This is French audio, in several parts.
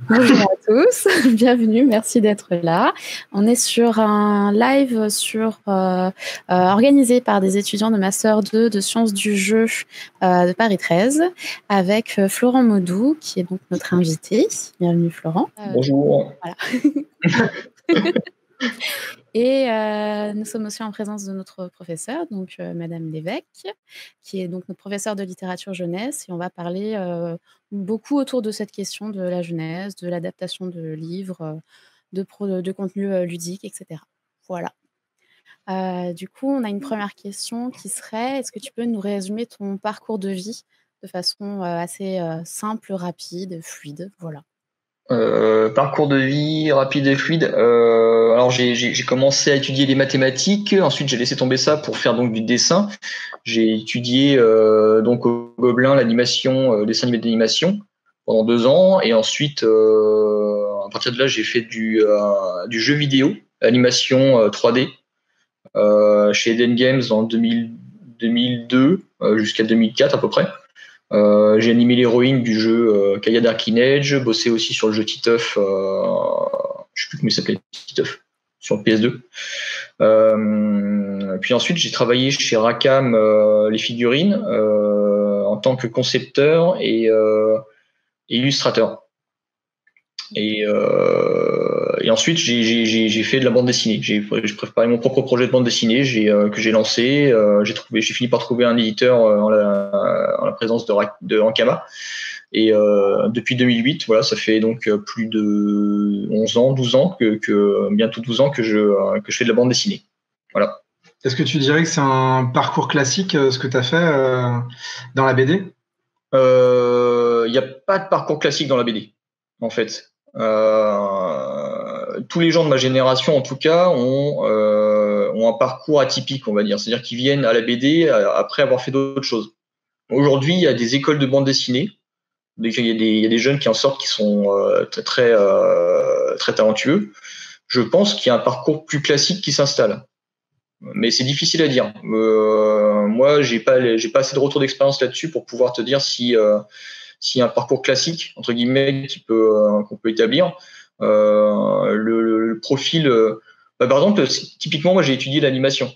Bonjour à tous, bienvenue, merci d'être là. On est sur un live organisé par des étudiants de Master 2 de sciences du jeu de Paris 13 avec Florent Maudou qui est donc notre invité. Bienvenue Florent. Bonjour. Voilà. Et nous sommes aussi en présence de notre professeure, donc Madame Lévesque, qui est donc notre professeure de littérature jeunesse. Et on va parler beaucoup autour de cette question de la jeunesse, de l'adaptation de livres, de contenus ludiques, etc. Voilà. Du coup, on a une première question qui serait, est-ce que tu peux nous résumer ton parcours de vie de façon assez simple, rapide, fluide? Voilà. Parcours de vie rapide et fluide. Alors j'ai commencé à étudier les mathématiques. Ensuite, j'ai laissé tomber ça pour faire donc du dessin. J'ai étudié donc au Gobelin l'animation, dessin animé d'animation pendant 2 ans. Et ensuite, à partir de là, j'ai fait du jeu vidéo, animation 3D chez Eden Games en 2002 jusqu'à 2004 à peu près. J'ai animé l'héroïne du jeu Kaya Darkin Age, bossé aussi sur le jeu Titeuf, je sais plus comment il s'appelait, Titeuf, sur le PS2. Puis ensuite, j'ai travaillé chez Rackham les figurines en tant que concepteur et illustrateur. Et ensuite, j'ai fait de la bande dessinée. J'ai préparé mon propre projet de bande dessinée que j'ai lancé. J'ai fini par trouver un éditeur en la présence de Ankama. Et depuis 2008, voilà, ça fait donc plus de 11 ans, 12 ans bientôt 12 ans que je fais de la bande dessinée. Voilà. Est-ce que tu dirais que c'est un parcours classique, ce que tu as fait dans la BD? Il n'y a pas de parcours classique dans la BD, en fait. Tous les gens de ma génération, en tout cas, ont un parcours atypique, on va dire. C'est-à-dire qu'ils viennent à la BD après avoir fait d'autres choses. Aujourd'hui, il y a des écoles de bande dessinée. Il y a des jeunes qui en sortent qui sont très talentueux. Je pense qu'il y a un parcours plus classique qui s'installe. Mais c'est difficile à dire. Moi, j'ai pas assez de retour d'expérience là-dessus pour pouvoir te dire s'il y a un parcours classique entre guillemets qu'on peut établir. Le profil, par exemple, typiquement, moi j'ai étudié l'animation.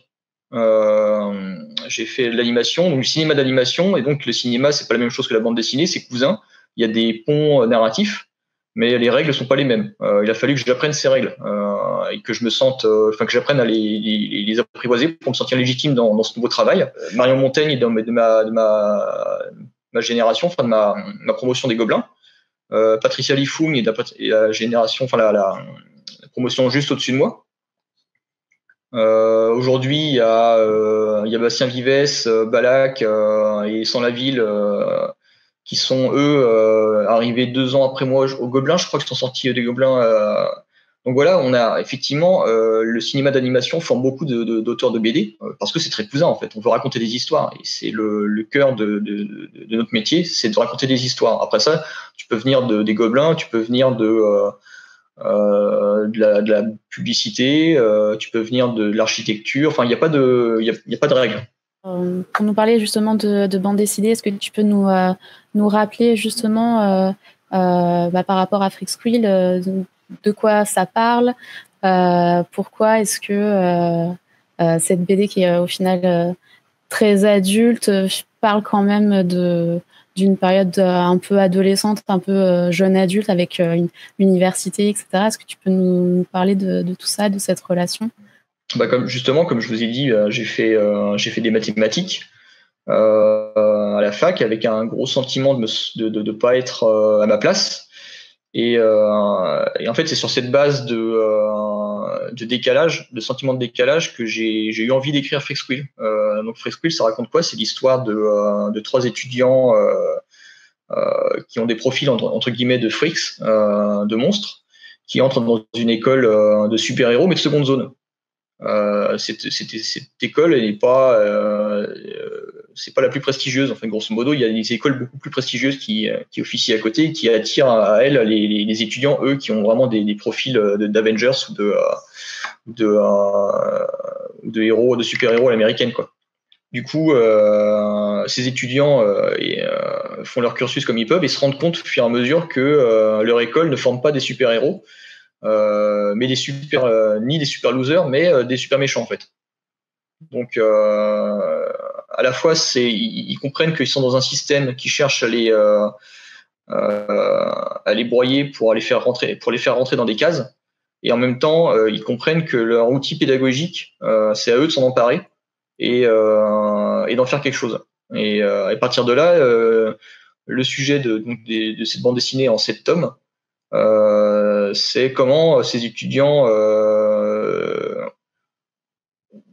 J'ai fait de l'animation, donc du cinéma d'animation, et donc le cinéma c'est pas la même chose que la bande dessinée, c'est cousin. Il y a des ponts narratifs, mais les règles sont pas les mêmes. Il a fallu que j'apprenne ces règles et que je me sente, que j'apprenne à les apprivoiser pour me sentir légitime dans ce nouveau travail. Marion Montaigne est de ma génération, enfin de ma promotion des Gobelins. Patricia Lifoung est de la génération, enfin la promotion juste au-dessus de moi. Aujourd'hui, il y a Bastien Vives, Balak et Sans la Ville qui sont eux arrivés 2 ans après moi au Gobelin. Je crois qu'ils sont sortis des Gobelins. Donc voilà, on a effectivement le cinéma d'animation forme beaucoup d'auteurs de BD parce que c'est très cousin en fait. On veut raconter des histoires et c'est le cœur de notre métier, c'est de raconter des histoires. Après ça, tu peux venir des Gobelins, tu peux venir de la publicité, tu peux venir de l'architecture. Enfin, il n'y a pas de règles. Pour nous parler justement de bande dessinée, est-ce que tu peux nous rappeler justement par rapport à Freak Squill de quoi ça parle, pourquoi est-ce que cette BD qui est au final très adulte parle quand même d'une période un peu adolescente, un peu jeune adulte avec une université, etc. Est-ce que tu peux nous parler de tout ça, de cette relation? Comme je vous ai dit, j'ai fait des mathématiques à la fac avec un gros sentiment de pas être à ma place. Et en fait, c'est sur cette base de décalage, de sentiment de décalage, que j'ai eu envie d'écrire Freak Squill. Donc Freak Squill, ça raconte quoi? C'est l'histoire de 3 étudiants qui ont des profils entre guillemets de freaks, de monstres, qui entrent dans une école de super-héros, mais de seconde zone. Cette école, elle n'est pas, c'est pas la plus prestigieuse. Enfin, grosso modo, il y a des écoles beaucoup plus prestigieuses qui officient à côté, qui attirent à elles les étudiants, eux, qui ont vraiment des profils d'Avengers ou de héros, de super-héros à l'américaine, quoi. Du coup, ces étudiants font leur cursus comme ils peuvent et se rendent compte au fur et à mesure que leur école ne forme pas des super-héros, mais ni des super losers, mais des super méchants en fait. Donc, à la fois, ils comprennent qu'ils sont dans un système qui cherche à les broyer pour les faire rentrer dans des cases, et en même temps, ils comprennent que leur outil pédagogique, c'est à eux de s'en emparer et d'en faire quelque chose. Et à partir de là, le sujet de cette bande dessinée en 7 tomes, c'est comment ces étudiants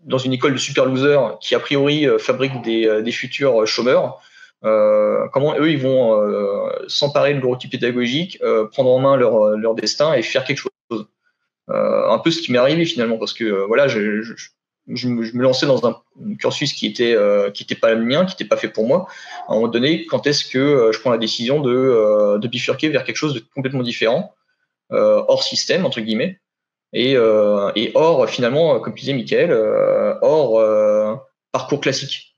dans une école de super losers qui a priori fabriquent des futurs chômeurs, comment eux ils vont s'emparer de leur outil pédagogique, prendre en main leur destin et faire quelque chose. Un peu ce qui m'est arrivé finalement, parce que voilà, je me lançais dans un cursus qui était pas le mien, qui était pas fait pour moi. À un moment donné, quand est-ce que je prends la décision de bifurquer vers quelque chose de complètement différent, hors système entre guillemets, et hors finalement, comme tu disais Mickaël, hors parcours classique.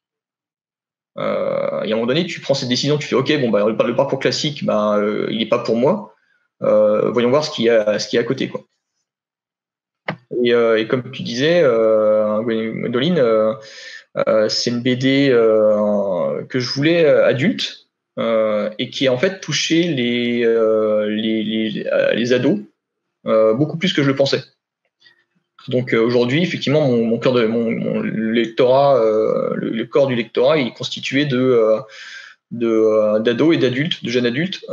Et à un moment donné, tu prends cette décision, tu fais ok, bon bah le parcours classique, il n'est pas pour moi. Voyons voir ce qu'il y a à côté, quoi. Et comme tu disais, Gwendoline, c'est une BD que je voulais adulte, et qui a en fait touché les ados beaucoup plus que je le pensais. Donc aujourd'hui, effectivement, mon lectorat, le corps du lectorat, il est constitué d'ados et d'adultes, de jeunes adultes,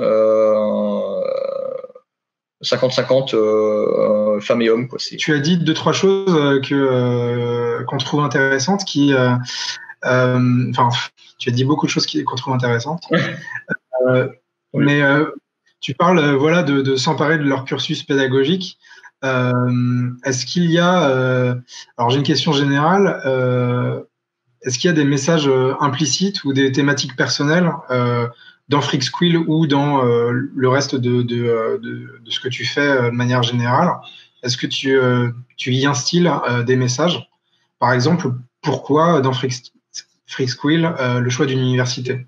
50-50 femmes et hommes, quoi. Tu as dit 2-3 choses qu'on trouve intéressantes, tu as dit beaucoup de choses qu'on trouve intéressantes. Oui. Mais tu parles voilà, de s'emparer de leur cursus pédagogique. Est-ce qu'il y a, alors j'ai une question générale, est-ce qu'il y a des messages implicites ou des thématiques personnelles dans Freaksquill ou dans le reste de ce que tu fais de manière générale? Est-ce que tu y instilles des messages? Par exemple, pourquoi dans Freaksquill le choix d'une université?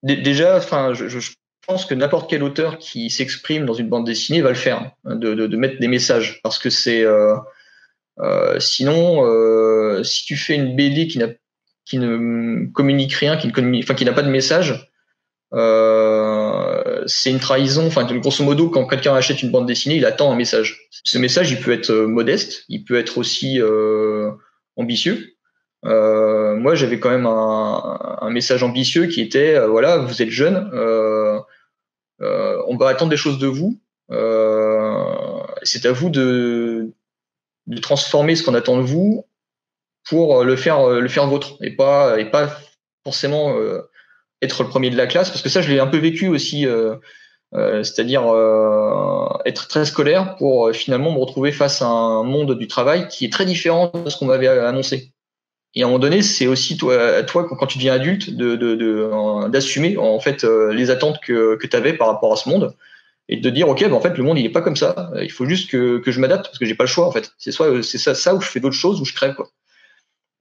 Déjà, je pense que n'importe quel auteur qui s'exprime dans une bande dessinée va le faire, de mettre des messages, parce que c'est sinon, si tu fais une BD qui ne communique rien, qui n'a pas de message, c'est une trahison. Enfin, grosso modo, quand quelqu'un achète une bande dessinée, il attend un message. Ce message, il peut être modeste, il peut être aussi ambitieux. Moi, j'avais quand même un message ambitieux qui était voilà, vous êtes jeune, on va attendre des choses de vous. C'est à vous de transformer ce qu'on attend de vous pour le faire vôtre, et pas forcément être le premier de la classe, parce que ça, je l'ai un peu vécu aussi, c'est-à-dire être très scolaire pour finalement me retrouver face à un monde du travail qui est très différent de ce qu'on m'avait annoncé. Et à un moment donné, c'est aussi toi quand tu deviens adulte, d'assumer en fait les attentes que tu avais par rapport à ce monde, et de dire ok, en fait le monde il est pas comme ça, il faut juste que je m'adapte, parce que j'ai pas le choix en fait. C'est soit c'est ça ou je fais d'autres choses ou je crève, quoi.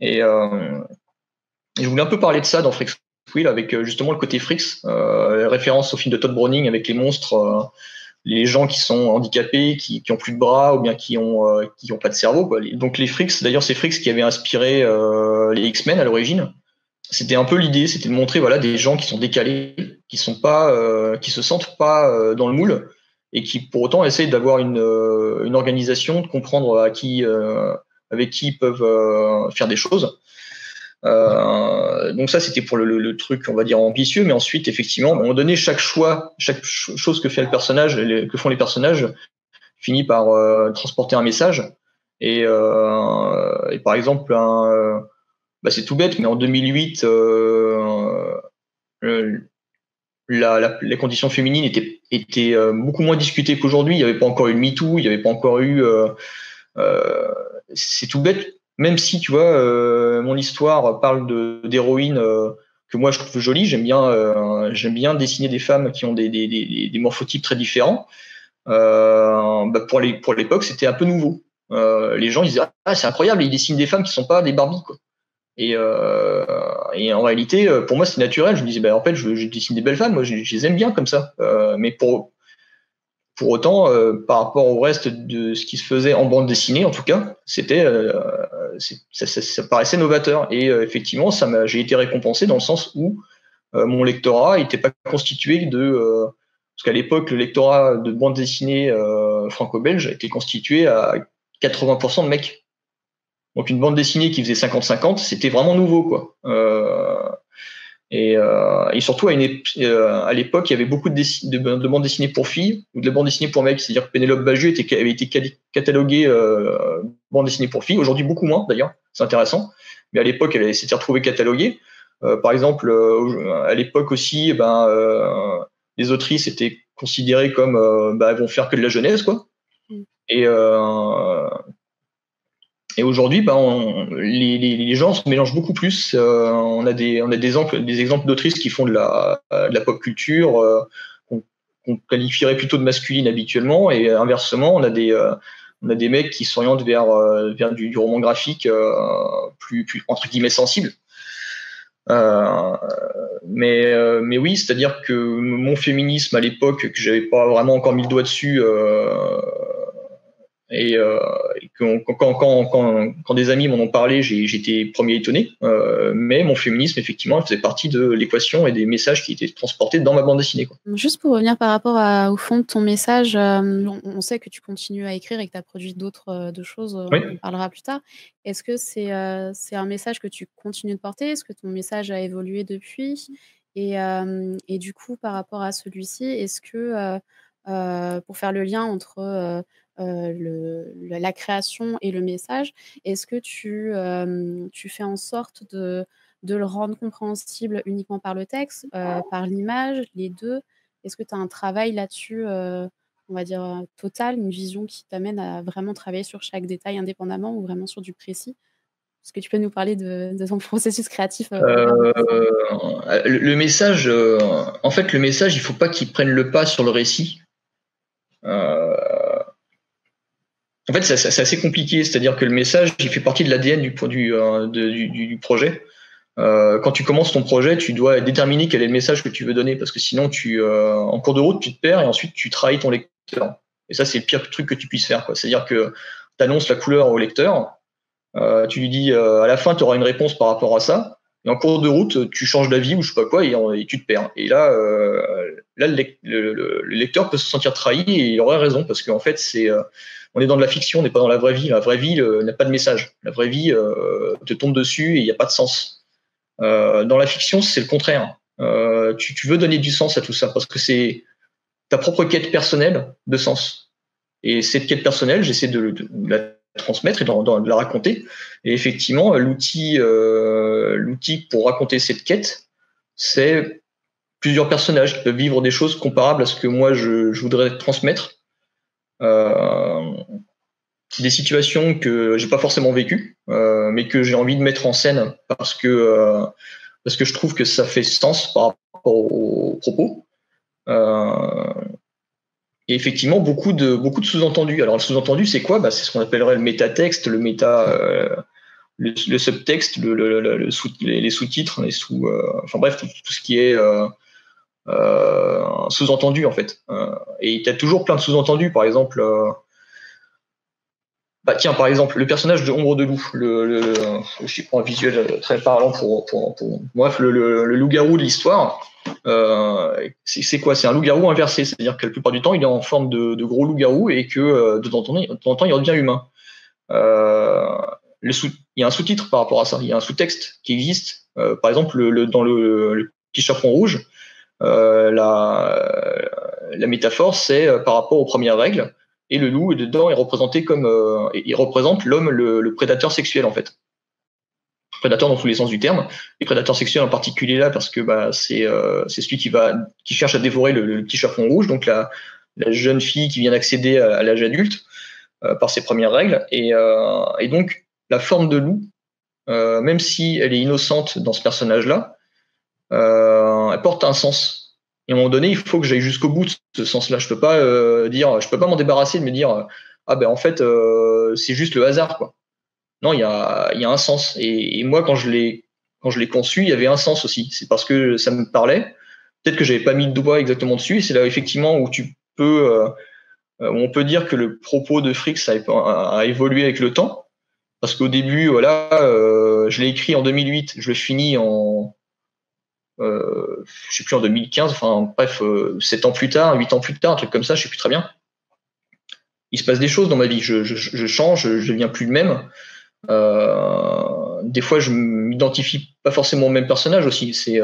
Et je voulais un peu parler de ça dans Freaksquill, avec justement le côté Freaks, référence au film de Todd Browning avec les monstres, les gens qui sont handicapés, qui ont plus de bras, ou bien qui ont pas de cerveau, quoi. Donc les Freaks, d'ailleurs c'est Freaks qui avait inspiré les X-Men à l'origine. C'était un peu l'idée, c'était de montrer voilà des gens qui sont décalés, qui se sentent pas dans le moule, et qui pour autant essayent d'avoir une organisation, de comprendre avec qui ils peuvent faire des choses. Donc ça, c'était pour le truc, on va dire, ambitieux. Mais ensuite, effectivement, à un moment donné, chaque chose que fait le personnage, que font les personnages, finit par transporter un message. Et par exemple, c'est tout bête, mais en 2008, les conditions féminines étaient beaucoup moins discutées qu'aujourd'hui. Il n'y avait pas encore eu de MeToo, il n'y avait pas encore eu... c'est tout bête. Même si, tu vois, mon histoire parle d'héroïnes que moi je trouve jolies, j'aime bien dessiner des femmes qui ont des morphotypes très différents. Pour l'époque, c'était un peu nouveau. Les gens ils disaient ah, c'est incroyable, ils dessinent des femmes qui sont pas des Barbie, quoi. Et en réalité, pour moi, c'est naturel. Je me disais, bah, en fait, je dessine des belles femmes, moi, je les aime bien comme ça. Mais pour autant, par rapport au reste de ce qui se faisait en bande dessinée, en tout cas, ça paraissait novateur. Et effectivement, j'ai été récompensé dans le sens où mon lectorat n'était pas constitué parce qu'à l'époque, le lectorat de bande dessinée franco-belge était constitué à 80% de mecs. Donc une bande dessinée qui faisait 50-50, c'était vraiment nouveau, quoi. Et surtout, à l'époque, il y avait beaucoup de bandes dessinées pour filles ou de bandes dessinées pour mecs. C'est-à-dire que Pénélope Bagieux avait été cataloguée bande dessinée pour filles. Aujourd'hui, beaucoup moins, d'ailleurs. C'est intéressant. Mais à l'époque, elle s'était retrouvée cataloguée. Par exemple, à l'époque aussi, les autrices étaient considérées comme elles vont faire que de la jeunesse, quoi. Et aujourd'hui, les genres se mélangent beaucoup plus. On a des exemples d'autrices qui font de la pop culture qu'on qualifierait plutôt de masculine habituellement, et inversement, on a des mecs qui s'orientent vers du roman graphique plus entre guillemets sensible. Mais oui, c'est-à-dire que mon féminisme à l'époque, que j'avais pas vraiment encore mis le doigt dessus, et quand des amis m'en ont parlé, j'étais premier étonné. Mais mon féminisme, effectivement, faisait partie de l'équation et des messages qui étaient transportés dans ma bande dessinée, quoi. Juste pour revenir par rapport au fond de ton message, on sait que tu continues à écrire et que tu as produit d'autres choses, Oui. on en parlera plus tard. Est-ce que c'est un message que tu continues de porter? Est-ce que ton message a évolué depuis? Et du coup, par rapport à celui-ci, est-ce que, pour faire le lien entre la création et le message, est-ce que tu fais en sorte de le rendre compréhensible uniquement par le texte, par l'image, les deux? Est-ce que tu as un travail là-dessus, on va dire, total, une vision qui t'amène à vraiment travailler sur chaque détail indépendamment ou vraiment sur du précis? Est-ce que tu peux nous parler de ton processus créatif? Le message, en fait, le message, il faut pas qu'il prenne le pas sur le récit. En fait, c'est assez compliqué, c'est-à-dire que le message, il fait partie de l'ADN du projet. Quand tu commences ton projet, tu dois déterminer quel est le message que tu veux donner, parce que sinon, en cours de route, tu te perds et ensuite tu trahis ton lecteur. Et ça, c'est le pire truc que tu puisses faire, quoi. C'est-à-dire que tu annonces la couleur au lecteur, tu lui dis à la fin, tu auras une réponse par rapport à ça, et en cours de route, tu changes d'avis ou je sais pas quoi, et tu te perds. Et là, le lecteur peut se sentir trahi, et il aurait raison, parce qu'en fait, on est dans de la fiction, on n'est pas dans la vraie vie. La vraie vie n'a pas de message. La vraie vie te tombe dessus et il n'y a pas de sens. Dans la fiction, c'est le contraire. Tu veux donner du sens à tout ça parce que c'est ta propre quête personnelle de sens. Et cette quête personnelle, j'essaie de la transmettre et de la raconter. Et effectivement, l'outil pour raconter cette quête, c'est plusieurs personnages qui peuvent vivre des choses comparables à ce que moi je voudrais transmettre. Des situations que j'ai pas forcément vécues, mais que j'ai envie de mettre en scène parce que je trouve que ça fait sens par rapport aux propos. Et effectivement, beaucoup de sous-entendus. Alors le sous-entendu, c'est quoi? C'est ce qu'on appellerait le métatexte, le subtexte, les sous-titres, enfin bref, tout ce qui est sous-entendu en fait. Et il y a toujours plein de sous-entendus. Par exemple, tiens, par exemple, le personnage de Ombre de Loup, je prends un visuel très parlant pour bref, le loup-garou de l'histoire. C'est quoi? C'est un loup-garou inversé, c'est-à-dire que la plupart du temps, il est en forme de gros loup-garou et que de temps en temps, il redevient humain. Il y a un sous-titre par rapport à ça, il y a un sous-texte qui existe. Par exemple, dans le petit chaperon rouge, la métaphore, c'est par rapport aux premières règles. Et le loup, dedans, est représenté comme il représente l'homme, le prédateur sexuel en fait. Prédateur dans tous les sens du terme. Les prédateurs sexuels en particulier là, parce que c'est celui qui cherche à dévorer le petit chaperon rouge, donc la jeune fille qui vient d'accéder à l'âge adulte par ses premières règles. Et donc la forme de loup, même si elle est innocente dans ce personnage-là, elle porte un sens. Et à un moment donné, il faut que j'aille jusqu'au bout de ce sens-là. Je peux pas m'en débarrasser de me dire en fait c'est juste le hasard, quoi. non, il y a un sens. Et moi, quand je l'ai conçu, il y avait un sens aussi. C'est parce que ça me parlait. Peut-être que j'avais pas mis le doigt exactement dessus. Et c'est là effectivement où on peut dire que le propos de Fricks a évolué avec le temps. Parce qu'au début, voilà, je l'ai écrit en 2008, je l'ai fini je sais plus, en 2015, enfin bref, 7 ans plus tard, 8 ans plus tard, un truc comme ça, je sais plus très bien. Il se passe des choses dans ma vie, je change, je deviens plus le même. Des fois, je m'identifie pas forcément au même personnage aussi. C'est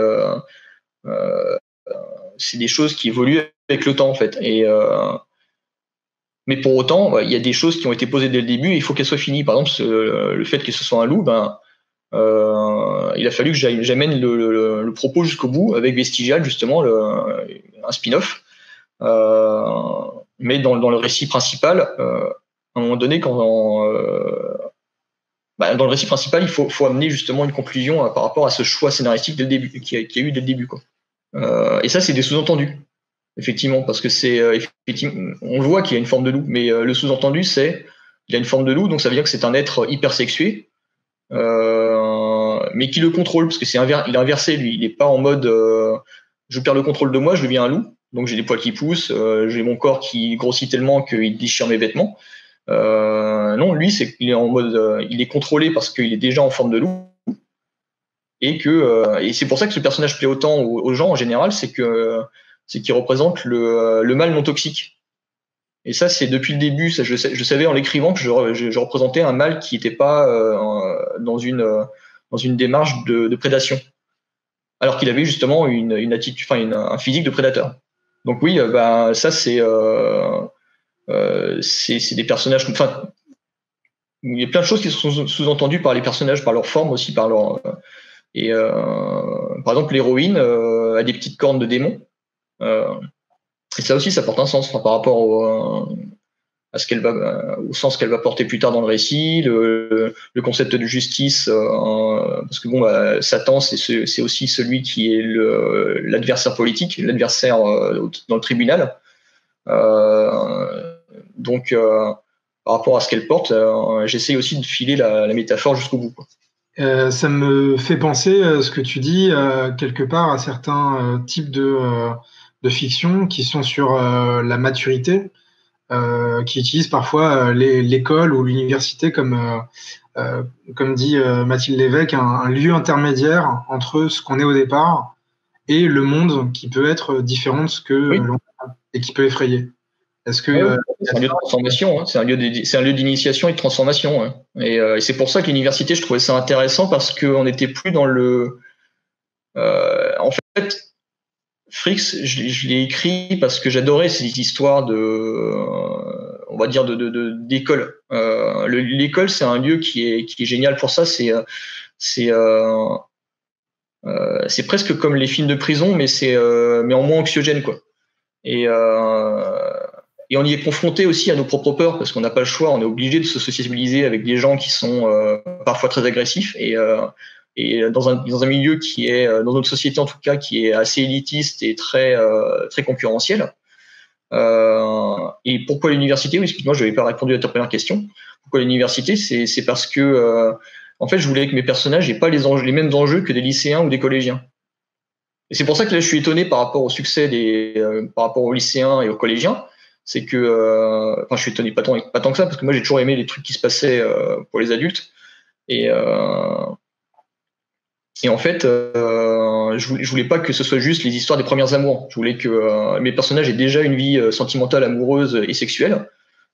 des choses qui évoluent avec le temps en fait. Mais pour autant, il y a des choses qui ont été posées dès le début et il faut qu'elles soient finies. Par exemple, le fait que ce soit un loup, il a fallu que j'amène le propos jusqu'au bout avec Vestigial, justement, un spin-off. Mais dans le récit principal, à un moment donné, dans le récit principal, il faut amener justement une conclusion par rapport à ce choix scénaristique dès le début, qu'il y a eu dès le début, quoi. Et ça, c'est des sous-entendus, effectivement, parce que on voit qu'il y a une forme de loup, mais le sous-entendu, c'est qu'il a une forme de loup, donc ça veut dire que c'est un être hyper sexué, mais qui le contrôle, parce que il est inversé, lui, il n'est pas en mode je perds le contrôle de moi, je deviens un loup, donc j'ai des poils qui poussent, j'ai mon corps qui grossit tellement qu'il déchire mes vêtements. Non, lui, c'est qu'il est en mode, il est contrôlé parce qu'il est déjà en forme de loup, et c'est pour ça que ce personnage plaît autant aux gens en général, c'est qu'il représente le mal non toxique. Et ça, c'est depuis le début. Ça, je savais en l'écrivant que je représentais un mal qui n'était pas dans une démarche de prédation, alors qu'il avait justement une attitude, enfin un physique de prédateur. Donc oui, ça c'est des personnages. Enfin, il y a plein de choses qui sont sous-entendues par les personnages, par leur forme aussi, par leur par exemple, l'héroïne a des petites cornes de démon. Et ça aussi, ça porte un sens par rapport au sens qu'elle va porter plus tard dans le récit, le concept de justice, parce que Satan, c'est aussi celui qui est l'adversaire politique, l'adversaire dans le tribunal. Donc, par rapport à ce qu'elle porte, j'essaie aussi de filer la métaphore jusqu'au bout, quoi. Ça me fait penser, ce que tu dis, quelque part à certains types de fiction qui sont sur la maturité, qui utilisent parfois l'école ou l'université comme dit Mathilde Lévesque, un lieu intermédiaire entre ce qu'on est au départ et le monde qui peut être différent de ce que l'on a et qui peut effrayer. Est-ce que c'est un lieu de transformation, hein. C'est un lieu d'initiation et de transformation, hein. Et c'est pour ça que l'université, je trouvais ça intéressant parce qu'on n'était plus dans le. En fait, Fricks, je l'ai écrit parce que j'adorais ces histoires on va dire d'école. L'école, c'est un lieu qui est génial pour ça. C'est presque comme les films de prison, mais en moins anxiogène, quoi. Et on y est confronté aussi à nos propres peurs parce qu'on n'a pas le choix, on est obligé de se sociabiliser avec des gens qui sont parfois très agressifs et dans un milieu qui est, dans notre société en tout cas, qui est assez élitiste et très concurrentiel. Et pourquoi l'université? Oui, excuse-moi, je n'avais pas répondu à ta première question. Pourquoi l'université? C'est parce que en fait, je voulais que mes personnages n'aient pas les mêmes enjeux que des lycéens ou des collégiens. Et c'est pour ça que là, je suis étonné par rapport au succès par rapport aux lycéens et aux collégiens. C'est que, je suis étonné pas tant que ça, parce que moi, j'ai toujours aimé les trucs qui se passaient pour les adultes. Et en fait, je voulais pas que ce soit juste les histoires des premières amours. Je voulais que mes personnages aient déjà une vie sentimentale, amoureuse et sexuelle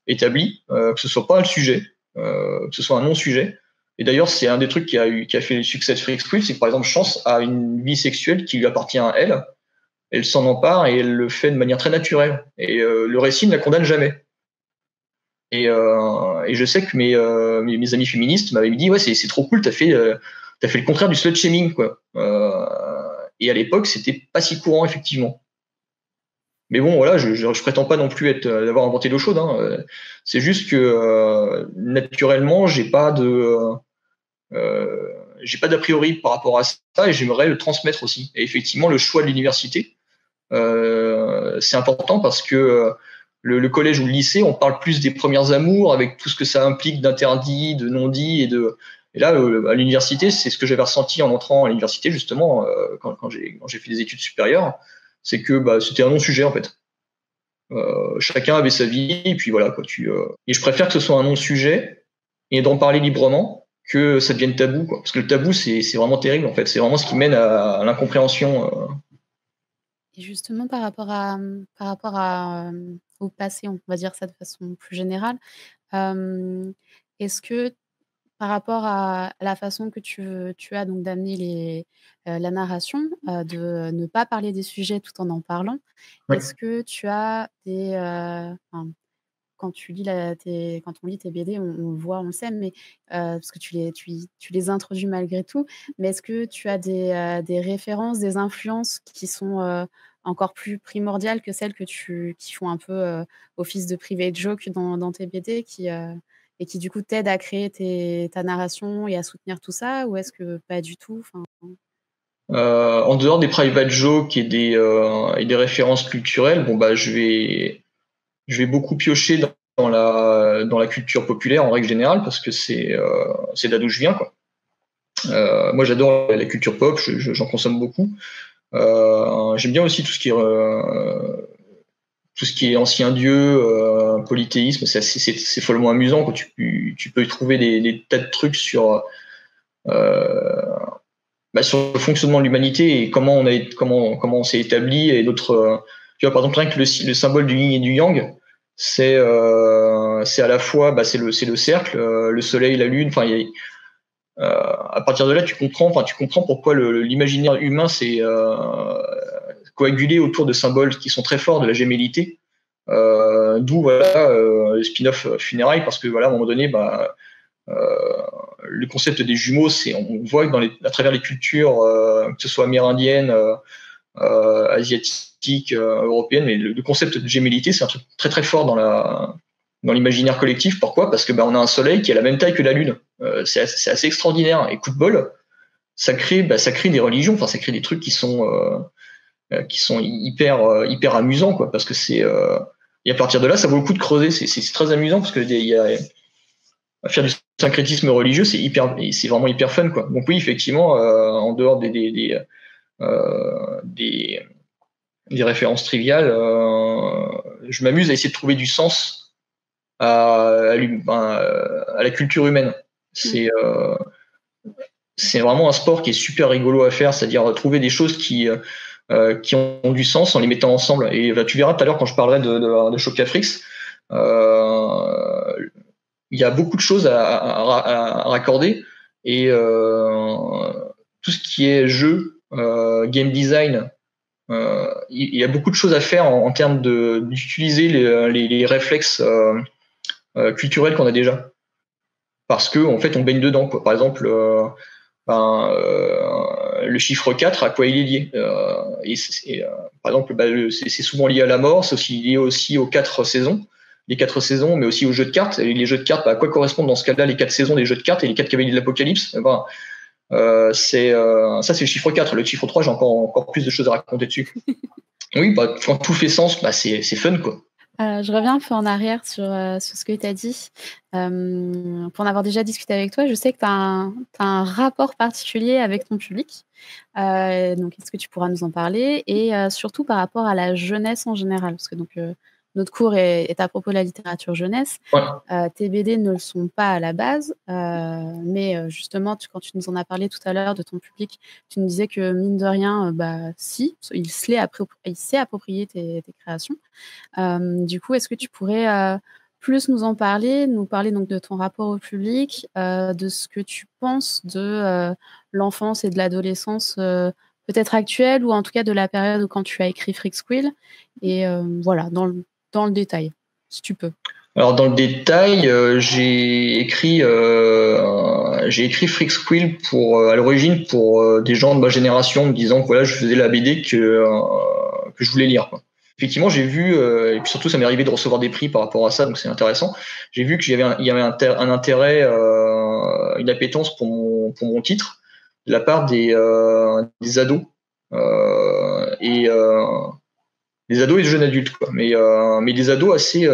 établie, que ce soit pas le sujet, que ce soit un non-sujet. Et d'ailleurs, c'est un des trucs qui a fait le succès de Freaks Quill, c'est que par exemple, Chance a une vie sexuelle qui lui appartient à elle. Elle s'en empare et elle le fait de manière très naturelle. Et le récit ne la condamne jamais. Et je sais que mes amis féministes m'avaient dit ouais, c'est trop cool, t'as fait le contraire du slut shaming, quoi. Et à l'époque, c'était pas si courant, effectivement. Mais bon, voilà, je prétends pas non plus d'avoir inventé l'eau chaude, hein. C'est juste que naturellement, j'ai pas d'a priori par rapport à ça et j'aimerais le transmettre aussi. Et effectivement, le choix de l'université, c'est important parce que le collège ou le lycée, on parle plus des premières amours, avec tout ce que ça implique d'interdit, de non-dit, et là, à l'université, c'est ce que j'avais ressenti en entrant à l'université, justement, quand j'ai fait des études supérieures, c'est que c'était un non-sujet, en fait. Chacun avait sa vie, et puis voilà, quoi. Et je préfère que ce soit un non-sujet, et d'en parler librement, que ça devienne tabou, quoi. Parce que le tabou, c'est vraiment terrible, en fait. C'est vraiment ce qui mène à l'incompréhension. Et justement, par rapport au passé, on va dire ça de façon plus générale, est-ce que par rapport à la façon que tu as donc d'amener la narration, de ne pas parler des sujets tout en parlant, Ouais. est-ce que tu as enfin, quand on lit tes BD, on le voit, on le sait, mais parce que tu les introduis malgré tout, mais est-ce que tu as des références, des influences qui sont, encore plus primordiales que celles qui font un peu, office de private joke dans tes BD et qui du coup t'aident à créer ta narration et à soutenir tout ça? Ou est-ce que pas du tout? Enfin, En dehors des private jokes et des références culturelles, je vais beaucoup piocher dans la culture populaire en règle générale parce que c'est de là d'où je viens, quoi. Moi, j'adore la culture pop, j'en consomme beaucoup. J'aime bien aussi tout ce qui est ancien dieu, polythéisme. C'est follement amusant, quoi. Tu peux y trouver des tas de trucs euh, sur le fonctionnement de l'humanité et comment on s'est établi et d'autres. Tu vois, par exemple, rien que le symbole du yin et du yang, c'est à la fois c'est le cercle, le soleil, la lune. Enfin, à partir de là, tu comprends pourquoi l'imaginaire humain s'est coagulé autour de symboles qui sont très forts de la gémellité. D'où voilà le spin-off funérailles, parce que voilà, à un moment donné, le concept des jumeaux, on voit que à travers les cultures, que ce soit amérindienne, asiatique, européenne, mais le concept de gémellité, c'est un truc très très fort dans l'imaginaire collectif. Pourquoi? Parce que on a un soleil qui a la même taille que la lune. C'est assez extraordinaire. Et coup de bol, ça crée des religions. Enfin, ça crée des trucs qui sont hyper amusants, quoi. Parce que et à partir de là, ça vaut le coup de creuser. C'est très amusant parce que faire du syncrétisme religieux, c'est vraiment hyper fun, quoi. Donc oui, effectivement, en dehors des références triviales, je m'amuse à essayer de trouver du sens à la culture humaine. C'est vraiment un sport qui est super rigolo à faire, c'est-à-dire trouver des choses qui ont du sens en les mettant ensemble. Et tu verras tout à l'heure quand je parlerai de Chocafrix, il y a beaucoup de choses à raccorder et tout ce qui est jeu, game design, il y a beaucoup de choses à faire en termes d'utiliser les réflexes culturels qu'on a déjà. Parce que en fait, on baigne dedans, quoi. Par exemple, le chiffre 4, à quoi il est lié par exemple, c'est souvent lié à la mort, c'est aussi lié aussi aux 4 saisons. Les 4 saisons, mais aussi aux jeux de cartes. Et les jeux de cartes, à quoi correspondent dans ce cas-là les 4 saisons des jeux de cartes et les 4 cavaliers de l'Apocalypse? Ça, c'est le chiffre 4. Le chiffre 3, j'ai encore plus de choses à raconter dessus. Oui, quand tout fait sens, c'est fun, quoi. Je reviens un peu en arrière sur ce que tu as dit. Pour en avoir déjà discuté avec toi, je sais que tu as un rapport particulier avec ton public. Donc est-ce que tu pourras nous en parler? Et surtout par rapport à la jeunesse en général, parce que donc notre cours est à propos de la littérature jeunesse. Ouais. Tes BD ne le sont pas à la base, mais justement, quand tu nous en as parlé tout à l'heure de ton public, tu nous disais que mine de rien, si, il s'est approprié tes créations. Du coup, est-ce que tu pourrais plus nous parler donc de ton rapport au public, de ce que tu penses de l'enfance et de l'adolescence, peut-être actuelle, ou en tout cas de la période où quand tu as écrit Freak-Squill, et voilà, dans le détail, si tu peux. Alors dans le détail, j'ai écrit Freak-Squill à l'origine pour des gens de ma génération, me disant que voilà, je faisais la BD que je voulais lire, quoi. Effectivement, j'ai vu, et puis surtout ça m'est arrivé de recevoir des prix par rapport à ça, donc c'est intéressant. J'ai vu qu'il y avait un intérêt, une appétence pour mon titre de la part des ados. les ados et les jeunes adultes, quoi. Mais des ados assez,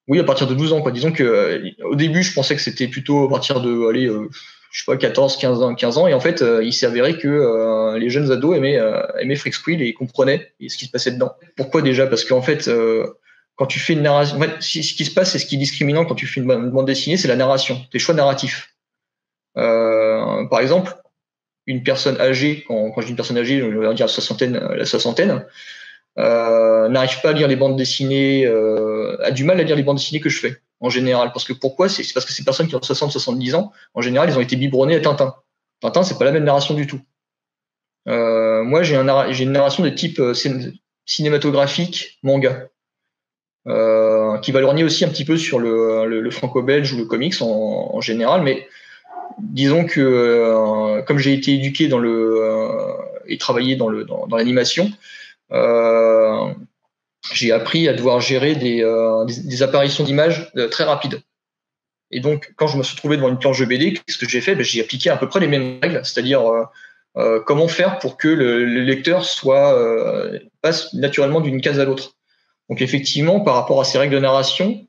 oui, à partir de 12 ans, quoi. Disons que au début, je pensais que c'était plutôt à partir de, allez, je sais pas, 14, 15 ans, et en fait, il s'est avéré que les jeunes ados aimaient Freak et comprenaient ce qui se passait dedans. Pourquoi déjà? Parce qu'en fait, quand tu fais une narration, en fait, ce qui se passe, et ce qui est discriminant quand tu fais une bande dessinée, c'est la narration, tes choix narratifs. Par exemple, une personne âgée, quand je dis une personne âgée, je vais dire la soixantaine, n'arrive pas à lire les bandes dessinées, a du mal à lire les bandes dessinées que je fais, en général. Parce que pourquoi? C'est parce que ces personnes qui ont 60-70 ans, en général, ils ont été biberonnés à Tintin. Tintin, c'est pas la même narration du tout. Moi, j'ai une narration de type cinématographique, manga, qui va lorgner aussi un petit peu sur le franco-belge ou le comics en général, mais disons que comme j'ai été éduqué et travaillé dans l'animation, j'ai appris à devoir gérer des apparitions d'images très rapides. Et donc, quand je me suis trouvé devant une planche de BD, qu'est-ce que j'ai fait? J'ai appliqué à peu près les mêmes règles, c'est-à-dire comment faire pour que le lecteur passe naturellement d'une case à l'autre. Donc effectivement, par rapport à ces règles de narration,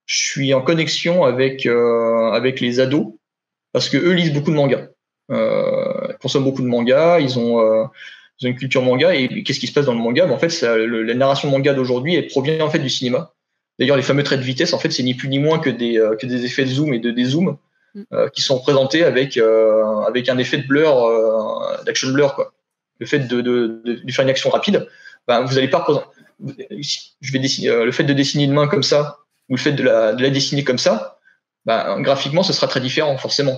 je suis en connexion avec les ados, parce que eux lisent beaucoup de mangas, consomment beaucoup de mangas, ils ont une culture manga. Et qu'est-ce qui se passe dans le manga? En fait, la narration manga d'aujourd'hui, elle provient en fait du cinéma. D'ailleurs, les fameux traits de vitesse, en fait, c'est ni plus ni moins que des effets de zoom et de dézoom qui sont présentés avec un effet de blur, d'action blur, quoi. Le fait de faire une action rapide, vous n'allez pas le fait de dessiner une main comme ça ou le fait de la dessiner comme ça, graphiquement, ce sera très différent, forcément.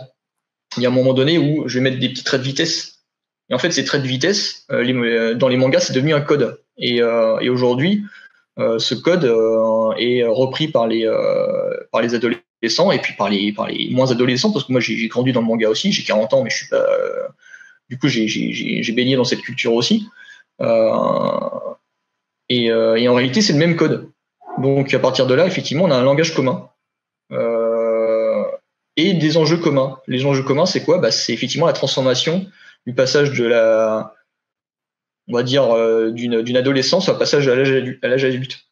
Il y a un moment donné où je vais mettre des petits traits de vitesse. Et en fait, ces traits de vitesse, dans les mangas, c'est devenu un code. Et aujourd'hui, ce code est repris par les adolescents et puis par les moins adolescents, parce que moi, j'ai grandi dans le manga aussi, j'ai 40 ans, mais je suis pas. Du coup, j'ai baigné dans cette culture aussi. Et en réalité, c'est le même code. Donc, à partir de là, effectivement, on a un langage commun. Et des enjeux communs. Les enjeux communs, c'est quoi? C'est effectivement la transformation du passage on va dire, d'une adolescence au passage à l'âge adulte.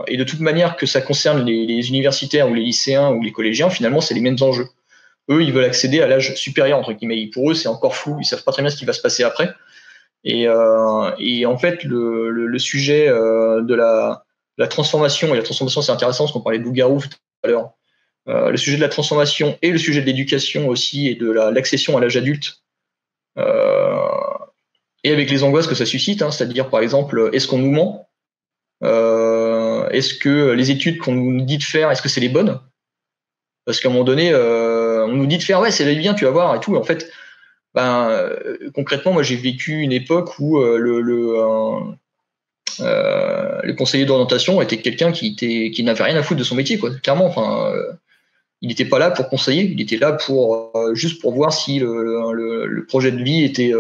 Et de toute manière, que ça concerne les universitaires ou les lycéens ou les collégiens, finalement, c'est les mêmes enjeux. Eux, ils veulent accéder à l'âge supérieur, entre guillemets. Pour eux, c'est encore flou, ils savent pas très bien ce qui va se passer après. Et en fait, le sujet de la transformation, et la transformation, c'est intéressant, parce qu'on parlait de loup-garou tout à l'heure, le sujet de la transformation et le sujet de l'éducation aussi, et de l'accession à l'âge adulte, et avec les angoisses que ça suscite, c'est-à-dire, par exemple, est-ce qu'on nous ment? Est-ce que les études qu'on nous dit de faire, est-ce que c'est les bonnes? Parce qu'à un moment donné, on nous dit de faire, ouais, c'est bien, tu vas voir, et tout. Et en fait, concrètement, moi, j'ai vécu une époque où le conseiller d'orientation était quelqu'un qui n'avait rien à foutre de son métier, quoi. Clairement, il n'était pas là pour conseiller, il était là juste pour voir si le projet de vie était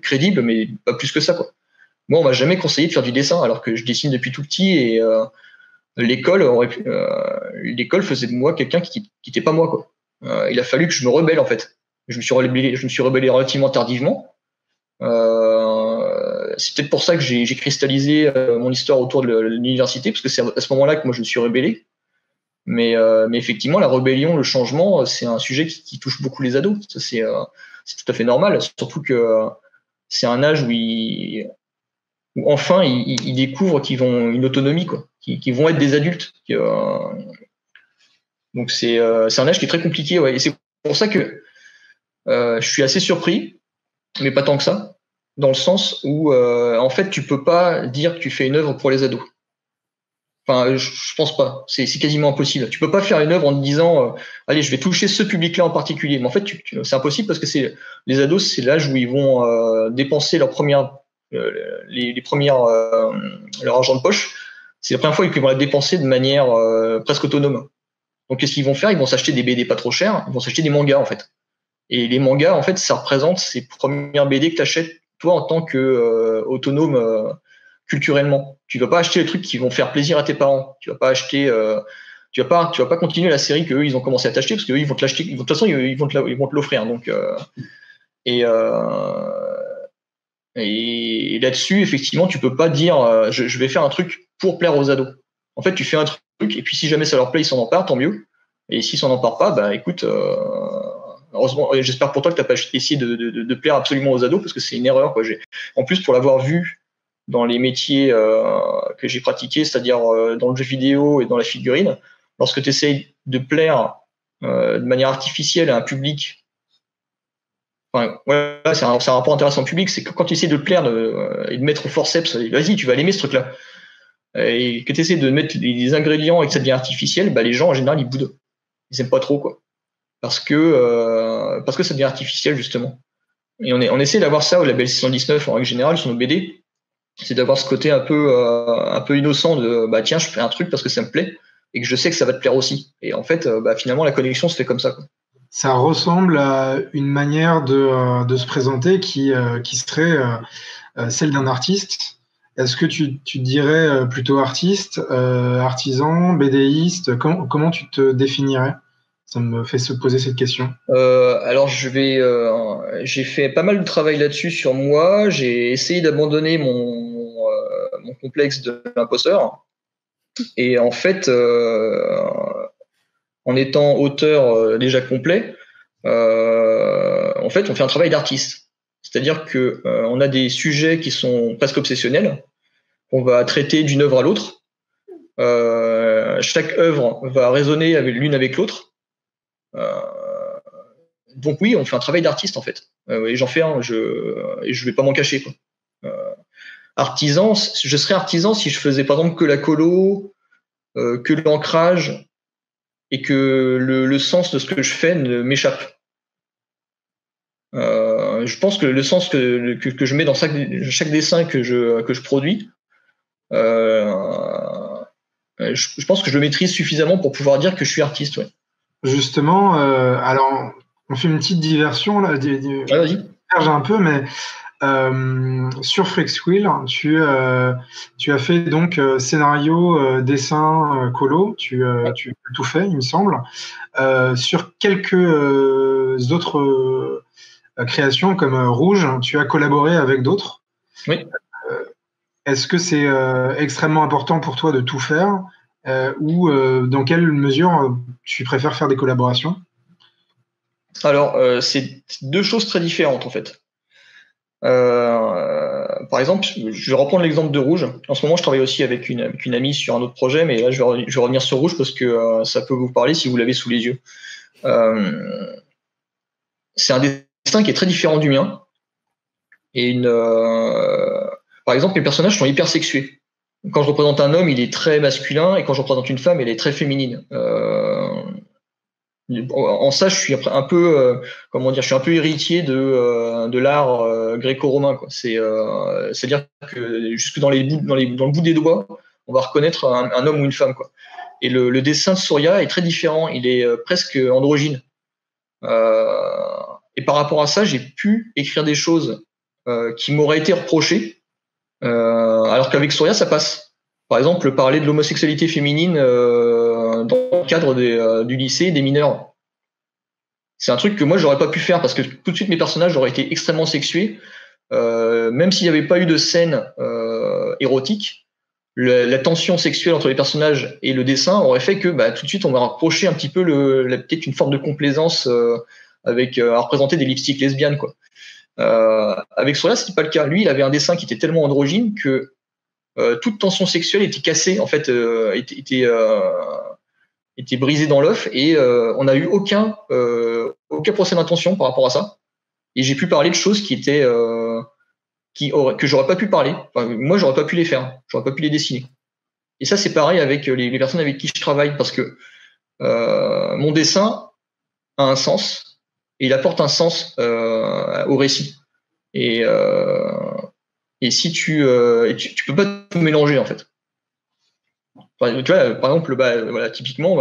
crédible, mais pas plus que ça, quoi. Moi, on m'a jamais conseillé de faire du dessin, alors que je dessine depuis tout petit, et l'école faisait de moi quelqu'un qui n'était pas moi, quoi. Il a fallu que je me rebelle, en fait. Je me suis rebellé relativement tardivement. C'est peut-être pour ça que j'ai cristallisé mon histoire autour de l'université, parce que c'est à ce moment-là que moi je me suis rebellé. Mais effectivement, la rébellion, le changement, c'est un sujet qui touche beaucoup les ados. Ça, c'est tout à fait normal, surtout que c'est un âge où enfin ils découvrent qu'ils vont une autonomie, quoi, qu'ils vont être des adultes. Donc c'est un âge qui est très compliqué, ouais. Et c'est pour ça que je suis assez surpris, mais pas tant que ça, dans le sens où en fait tu peux pas dire que tu fais une œuvre pour les ados. Enfin, je pense pas. C'est quasiment impossible. Tu peux pas faire une œuvre en te disant allez, je vais toucher ce public-là en particulier. Mais en fait, c'est impossible, parce que les ados, c'est l'âge où ils vont dépenser leur argent de poche. C'est la première fois qu'ils vont la dépenser de manière presque autonome. Donc, qu'est-ce qu'ils vont faire? Ils vont s'acheter des BD pas trop chers. Ils vont s'acheter des mangas, en fait. Et les mangas, en fait, ça représente ces premières BD que tu achètes toi en tant que autonome culturellement. Tu vas pas acheter les trucs qui vont faire plaisir à tes parents. Tu vas pas acheter, tu vas pas continuer la série qu'eux ils ont commencé à t'acheter, parce qu'eux ils vont te l'acheter. De toute façon, ils vont te l'offrir. Donc, et Et là-dessus, effectivement, tu peux pas dire je vais faire un truc pour plaire aux ados. En fait, tu fais un truc, et puis si jamais ça leur plaît, ils s'en emparent, tant mieux. Et s'ils s'en emparent pas, bah écoute, heureusement, j'espère pour toi que tu n'as pas essayé de plaire absolument aux ados, parce que c'est une erreur, quoi. En plus, pour l'avoir vu dans les métiers que j'ai pratiqués, c'est-à-dire dans le jeu vidéo et dans la figurine, lorsque tu essayes de plaire de manière artificielle à un public, enfin, ouais, c'est un rapport intéressant au public, c'est que quand tu essaies de plaire et de mettre au forceps, vas-y, tu vas l'aimer ce truc-là, et que tu essaies de mettre des ingrédients et que ça devient artificiel, bah, les gens en général ils boudent, ils aiment pas trop, quoi, parce que ça devient artificiel, justement. Et on essaie d'avoir ça au label 619 en règle générale sur nos BD, c'est d'avoir ce côté un peu innocent de bah tiens, je fais un truc parce que ça me plaît et que je sais que ça va te plaire aussi. Et en fait, bah, finalement la connexion se fait comme ça, quoi. Ça ressemble à une manière de se présenter qui serait celle d'un artiste. Est-ce que tu dirais plutôt artiste, artisan, BDiste? Comment tu te définirais? Ça me fait se poser cette question. Alors j'ai fait pas mal de travail là-dessus sur moi. J'ai essayé d'abandonner mon complexe de l'imposteur. Et en fait, en étant auteur déjà complet, en fait, on fait un travail d'artiste. C'est-à-dire que on a des sujets qui sont presque obsessionnels, qu'on va traiter d'une œuvre à l'autre. Chaque œuvre va résonner l'une avec l'autre. Donc oui, on fait un travail d'artiste en fait. Et j'en fais un, et je vais pas m'en cacher, quoi. Artisan, je serais artisan si je faisais par exemple que la colo, que l'ancrage, et que le sens de ce que je fais ne m'échappe. Je pense que le sens que je mets dans chaque dessin que je produis, je pense que je le maîtrise suffisamment pour pouvoir dire que je suis artiste. Ouais. Justement, alors on fait une petite diversion là, Ouais, vas-y. un peu, mais sur Freaksquill, tu as fait donc scénario, dessin, colo, tu as tout fait, il me semble. Sur quelques autres créations comme Rouge, tu as collaboré avec d'autres. Oui. Est-ce que c'est extrêmement important pour toi de tout faire ou dans quelle mesure tu préfères faire des collaborations? Alors, c'est deux choses très différentes en fait. Par exemple, je vais reprendre l'exemple de Rouge. En ce moment, je travaille aussi avec une amie sur un autre projet, mais là, je vais revenir sur Rouge parce que ça peut vous parler si vous l'avez sous les yeux. C'est un dessin qui est très différent du mien. Et par exemple, mes personnages sont hyper sexués. Quand je représente un homme, il est très masculin, et quand je représente une femme, elle est très féminine. En ça, je suis un peu, comment dire, je suis un peu héritier de l'art gréco-romain, quoi. C'est-à-dire que jusque dans le bout des doigts, on va reconnaître un homme ou une femme, quoi. Et le dessin de Surya est très différent. Il est presque androgyne. Et par rapport à ça, j'ai pu écrire des choses qui m'auraient été reprochées, alors qu'avec Surya, ça passe. Par exemple, parler de l'homosexualité féminine dans le cadre du lycée des mineurs. C'est un truc que moi, j'aurais pas pu faire parce que tout de suite, mes personnages auraient été extrêmement sexués. Même s'il n'y avait pas eu de scène érotique, la tension sexuelle entre les personnages et le dessin aurait fait que tout de suite, on va reprocher un petit peu peut-être une forme de complaisance avec à représenter des lipsticks lesbiennes, quoi. Avec Surya, c'était pas le cas. Lui, il avait un dessin qui était tellement androgyne que toute tension sexuelle était cassée, en fait, était brisée dans l'œuf, et on n'a eu aucun procès d'intention par rapport à ça. Et j'ai pu parler de choses que j'aurais pas pu parler. Enfin, moi, j'aurais pas pu les faire, j'aurais pas pu les dessiner. Et ça, c'est pareil avec les personnes avec qui je travaille, parce que mon dessin a un sens, et il apporte un sens au récit. Et si tu peux pas tout mélanger, en fait. Enfin, tu vois, par exemple, voilà, typiquement,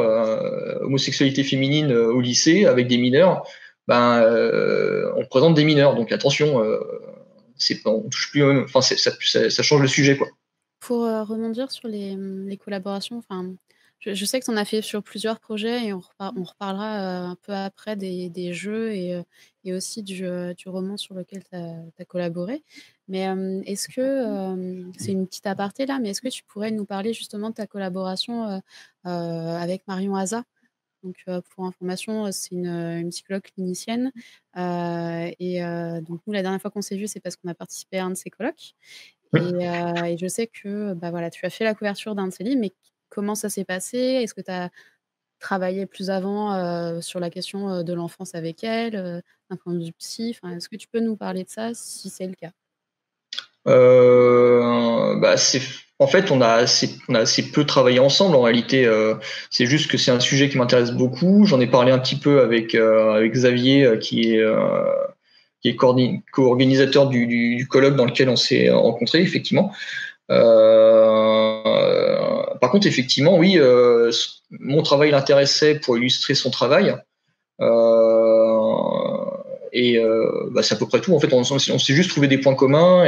homosexualité féminine au lycée avec des mineurs, on présente des mineurs, donc attention, on touche plus, ça change le sujet, quoi. Pour rebondir sur les collaborations, enfin, je sais que tu en as fait sur plusieurs projets et on reparlera un peu après des jeux et aussi du roman sur lequel tu as collaboré. Mais est-ce que, c'est une petite aparté là, mais est-ce que tu pourrais nous parler justement de ta collaboration avec Marion Hazа? Donc, pour information, c'est une psychologue clinicienne. Donc, nous, la dernière fois qu'on s'est vu, c'est parce qu'on a participé à un de ses colloques. Et je sais que bah, voilà, tu as fait la couverture d'un de ses livres, mais comment ça s'est passé? Est-ce que tu as travaillé plus avant sur la question de l'enfance avec elle, d'un point de vue psy? Enfin, est-ce que tu peux nous parler de ça si c'est le cas? Bah, en fait, on a assez peu travaillé ensemble en réalité. C'est juste que c'est un sujet qui m'intéresse beaucoup. J'en ai parlé un petit peu avec Xavier, qui est co-organisateur du colloque dans lequel on s'est rencontrés, effectivement. Par contre, effectivement, oui, mon travail l'intéressait pour illustrer son travail. Bah, c'est à peu près tout. En fait, on s'est juste trouvé des points communs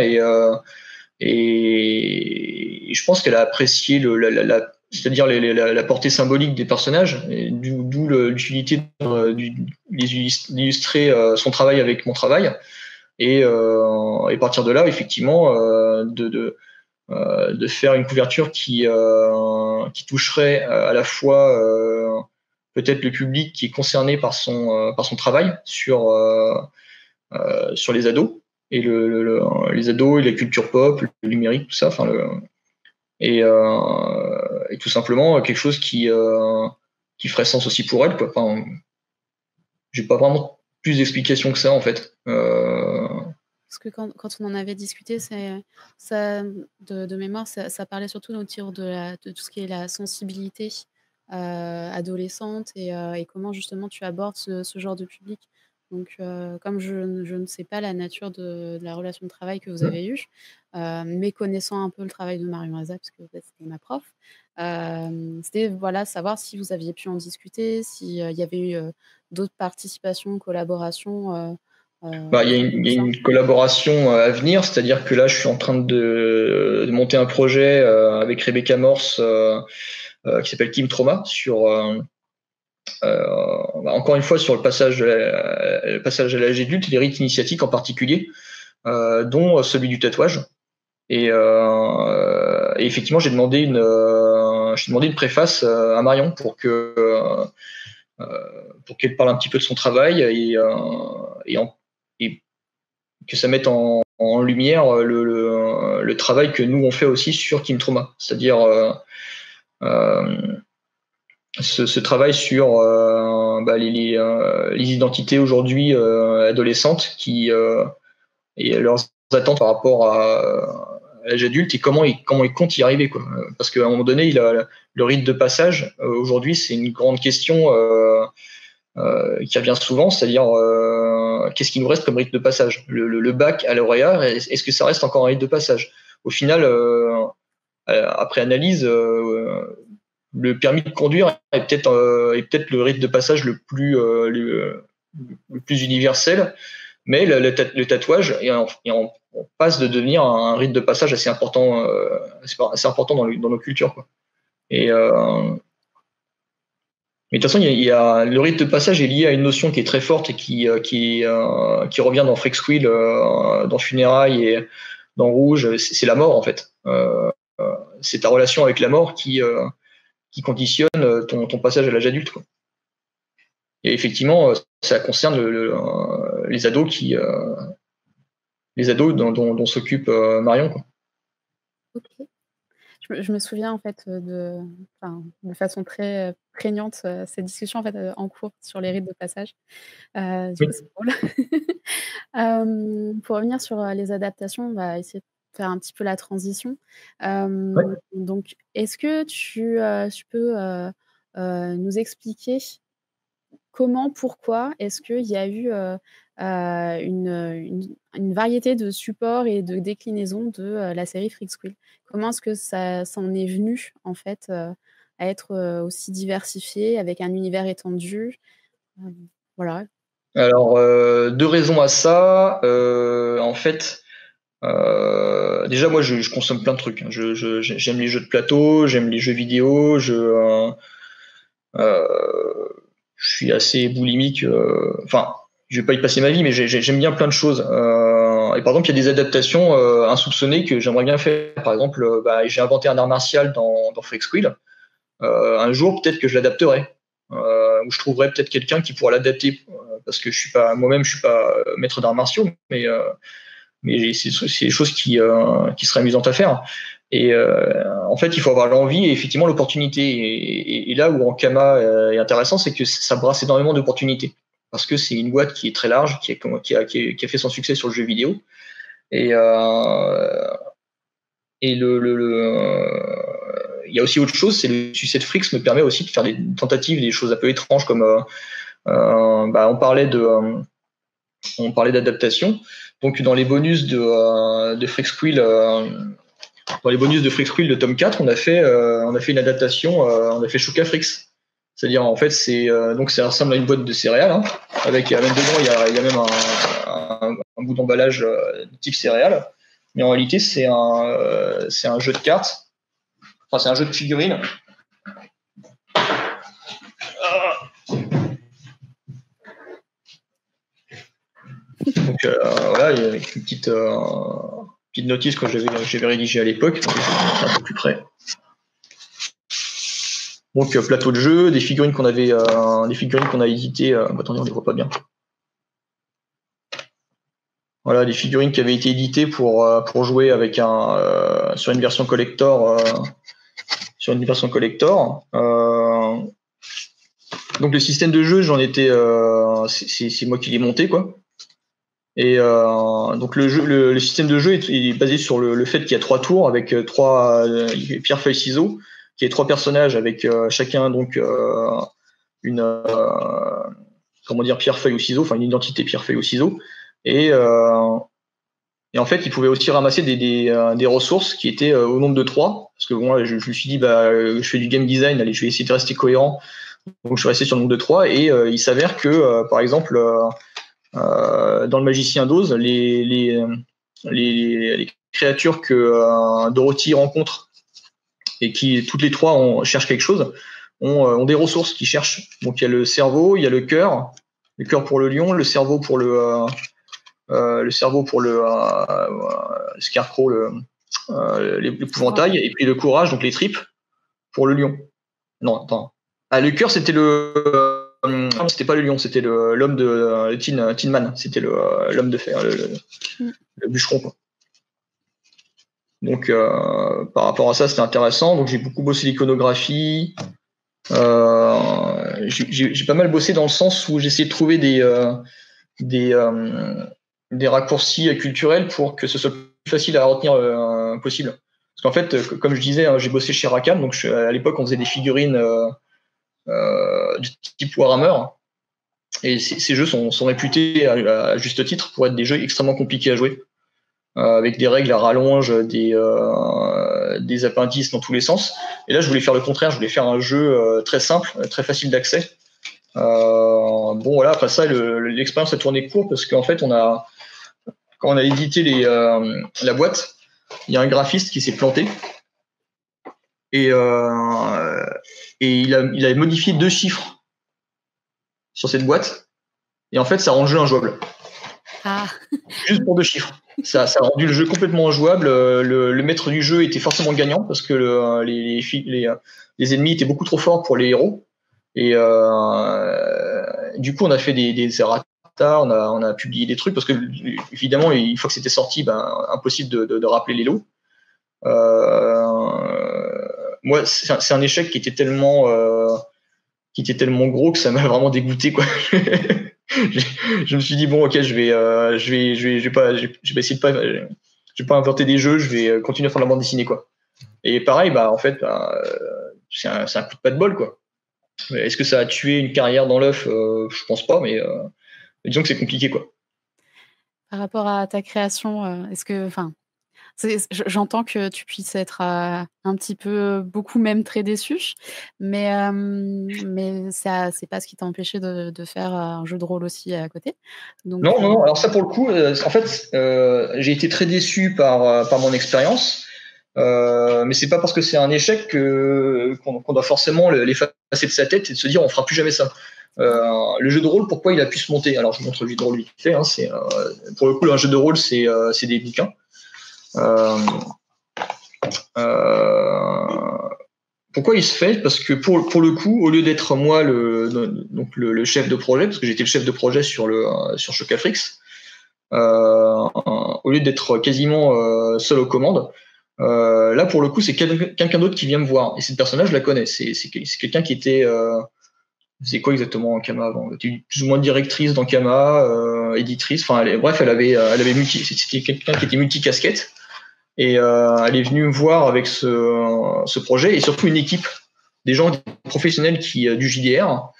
et je pense qu'elle a apprécié c'est-à-dire la portée symbolique des personnages, d'où l'utilité d'illustrer son travail avec mon travail. Et à partir de là, effectivement, de faire une couverture qui toucherait à la fois peut-être le public qui est concerné par son travail sur les ados et les ados et la culture pop, le numérique, tout ça. Enfin, et tout simplement quelque chose qui ferait sens aussi pour elle, quoi. Enfin, j'ai pas vraiment plus d'explications que ça en fait. Parce que quand on en avait discuté, ça, de mémoire, ça parlait surtout autour de tout ce qui est la sensibilité adolescente et comment justement tu abordes ce genre de public. Donc, comme je ne sais pas la nature de la relation de travail que vous avez eue, mais connaissant un peu le travail de Marion Hazza, parce que c'était ma prof, c'était voilà, savoir si vous aviez pu en discuter, s'il y avait eu d'autres participations, collaborations. Bah, il y a une collaboration à venir, c'est-à-dire que là, je suis en train de monter un projet avec Rebecca Morse qui s'appelle Kim Trauma sur encore une fois sur le passage à l'âge adulte et les rites initiatiques en particulier, dont celui du tatouage. Et effectivement, j'ai demandé une préface à Marion pour qu'elle parle un petit peu de son travail et que ça mette en lumière le travail que nous on fait aussi sur Kim Trauma, c'est-à-dire ce travail sur les identités aujourd'hui adolescentes et leurs attentes par rapport à l'âge adulte et comment ils comptent y arriver, quoi. Parce qu'à un moment donné, le rite de passage aujourd'hui, c'est une grande question qui revient souvent, c'est-à-dire qu'est-ce qui nous reste comme rite de passage, le bac à lauréat, est-ce que ça reste encore un rite de passage? Au final, après analyse, le permis de conduire est peut-être le rite de passage le plus universel, mais le tatouage on passe de devenir un rite de passage assez important dans nos cultures, quoi. Mais de toute façon, le rite de passage est lié à une notion qui est très forte et qui revient dans Freak Squill, dans Funérailles et dans Rouge. C'est la mort, en fait. C'est ta relation avec la mort qui conditionne ton passage à l'âge adulte, quoi. Et effectivement, ça concerne les ados dont s'occupe Marion, quoi. Ok. Je me souviens en fait de façon très prégnante cette discussion en fait en cours sur les rites de passage. Du coup, c'est drôle. Pour revenir sur les adaptations, on va essayer de faire un petit peu la transition. Donc, est-ce que tu peux nous expliquer comment, pourquoi est-ce qu'il y a eu une variété de supports et de déclinaisons de la série Freak Squill? Comment est-ce que ça en est venu, en fait, à être aussi diversifié, avec un univers étendu? Voilà. Alors, deux raisons à ça. En fait, Déjà, moi, je consomme plein de trucs. J'aime les jeux de plateau, j'aime les jeux vidéo, je suis assez boulimique. Enfin, je vais pas y passer ma vie, mais j'aime bien plein de choses. Et par exemple, il y a des adaptations insoupçonnées que j'aimerais bien faire. Par exemple, j'ai inventé un art martial dans Freak Squill. Un jour, peut-être que je l'adapterai. Ou je trouverai peut-être quelqu'un qui pourra l'adapter. Parce que je suis pas maître d'arts martiaux, mais c'est des choses qui seraient amusantes à faire. Et en fait, il faut avoir l'envie et effectivement l'opportunité. Et là où Ankama est intéressant, c'est que ça brasse énormément d'opportunités. Parce que c'est une boîte qui est très large, qui a fait son succès sur le jeu vidéo. Et il y a aussi autre chose, c'est le succès de Frix me permet aussi de faire des tentatives, des choses un peu étranges comme on parlait d'adaptation. Donc dans les bonus de Freak Squill, dans les bonus de Freak Squill de tome 4, on a fait une adaptation, on a fait Shuka Frix. C'est-à-dire en fait donc ça ressemble à une boîte de céréales, hein, avec même dedans il y a même un bout d'emballage de type céréales, mais en réalité c'est un jeu de cartes, enfin c'est un jeu de figurines. Donc voilà, il y a une petite notice que j'avais rédigée à l'époque, un peu plus près. Donc plateau de jeu, des figurines qu'on a éditées. Attendez, on les voit pas bien. Voilà, des figurines qui avaient été éditées pour jouer avec sur une version collector. Donc le système de jeu, c'est moi qui l'ai monté, quoi. Et donc le système de jeu est basé sur le fait qu'il y a 3 tours avec 3 pierre feuille ciseaux, qui est 3 personnages avec chacun donc une pierre feuille ou ciseau, enfin une identité pierre feuille ou ciseau, et en fait ils pouvaient aussi ramasser des ressources qui étaient au nombre de 3, parce que moi je me suis dit je fais du game design, allez je vais essayer de rester cohérent, donc je suis resté sur le nombre de 3, et il s'avère que par exemple dans le Magicien d'Oz, les créatures que Dorothy rencontre et qui toutes les 3 cherchent quelque chose ont des ressources qu'ils cherchent. Donc il y a le cerveau, il y a le cœur pour le lion, le cerveau pour le scarecrow, l'épouvantail, et puis le courage, donc les tripes pour le lion. Non, attends. Ah, le cœur c'était c'était pas le lion, c'était l'homme de Tin Man, c'était l'homme de fer, le bûcheron, quoi. Donc par rapport à ça, c'était intéressant. Donc j'ai beaucoup bossé l'iconographie. J'ai pas mal bossé dans le sens où j'essayais de trouver des raccourcis culturels pour que ce soit plus facile à retenir possible. Parce qu'en fait, comme je disais, j'ai bossé chez Rackham, donc à l'époque on faisait des figurines du type Warhammer. Et ces jeux sont réputés à juste titre pour être des jeux extrêmement compliqués à jouer, avec des règles à rallonge, des appendices dans tous les sens. Et là, je voulais faire le contraire, je voulais faire un jeu très simple, très facile d'accès. Bon, voilà, après ça, l'expérience a tourné court parce qu'en fait, quand on a édité la boîte, il y a un graphiste qui s'est planté. Et il a modifié 2 chiffres sur cette boîte, et en fait ça rend le jeu injouable. Juste pour 2 chiffres, ça a rendu le jeu complètement injouable. Le maître du jeu était forcément gagnant parce que les ennemis étaient beaucoup trop forts pour les héros, et du coup on a fait des errata, on a publié des trucs parce que évidemment une fois que c'était sorti, impossible de rappeler les lots. Moi c'est un échec qui était tellement gros que ça m'a vraiment dégoûté, quoi. Je me suis dit bon, ok, je vais pas essayer de je vais pas inventer des jeux, je vais continuer à faire de la bande dessinée, quoi. Et pareil, en fait, c'est un coup de pas de bol, quoi. Est-ce que ça a tué une carrière dans l'œuf? Je pense pas, mais disons que c'est compliqué, quoi. Par rapport à ta création, est-ce que, J'entends que tu puisses être un petit peu, beaucoup même très déçu, mais ça, c'est pas ce qui t'a empêché de faire un jeu de rôle aussi à côté. Donc, Non, non, non. Alors ça, pour le coup, en fait, j'ai été très déçu par mon expérience. Mais c'est pas parce que c'est un échec qu'on doit forcément l'effacer de sa tête et de se dire on fera plus jamais ça. Le jeu de rôle, pourquoi il a pu se monter? Alors je vous montre le jeu de rôle vite fait. Hein, pour le coup, un jeu de rôle, c'est des bouquins. Pourquoi il se fait? Parce que pour le coup, au lieu d'être moi le chef de projet, parce que j'étais le chef de projet sur Chocafrix, au lieu d'être quasiment seul aux commandes, là pour le coup c'est quelqu'un d'autre qui vient me voir et cette personne-là je la connais. C'est quelqu'un qui était faisait quoi exactement en Kama avant? Elle était plus ou moins directrice dans Kama, éditrice. Enfin bref, elle avait c'était quelqu'un qui était multicasquette. Et elle est venue me voir avec ce projet et surtout une équipe, des gens professionnels du JDR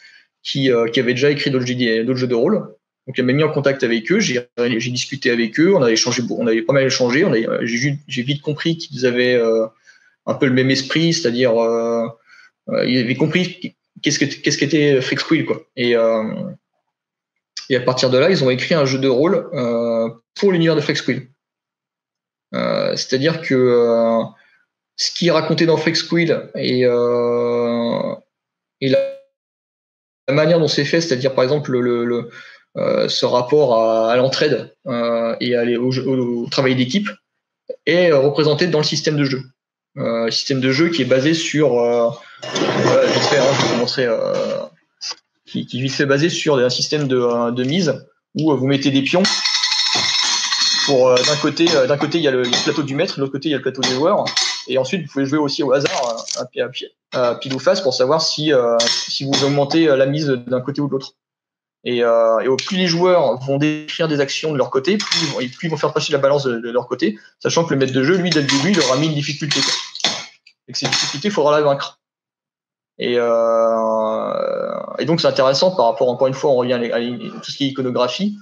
qui avaient déjà écrit d'autres jeux de rôle. Donc elle m'a mis en contact avec eux, j'ai discuté avec eux, on avait pas mal échangé, j'ai vite compris qu'ils avaient un peu le même esprit, c'est-à-dire ils avaient compris qu'est-ce qu'était Freak quoi. Et à partir de là, ils ont écrit un jeu de rôle pour l'univers de Freak c'est-à-dire que ce qui est raconté dans Freak Squill et la manière dont c'est fait, c'est-à-dire par exemple ce rapport à l'entraide et au travail d'équipe est représenté dans le système de jeu. Système de jeu qui est basé sur vite fait, je vais vous montrer qui est vite fait basé sur un système de mise où vous mettez des pions. D'un côté il y a le plateau du maître, de l'autre côté il y a le plateau des joueurs, et ensuite vous pouvez jouer aussi au hasard à pile ou face pour savoir si vous augmentez la mise d'un côté ou de l'autre. Et au plus les joueurs vont décrire des actions de leur côté, plus ils vont faire passer la balance de leur côté, sachant que le maître de jeu, lui, dès le début, il aura mis une difficulté. Et que ces difficultés, il faudra la vaincre. Et donc c'est intéressant par rapport, encore une fois, on revient à tout ce qui est iconographie.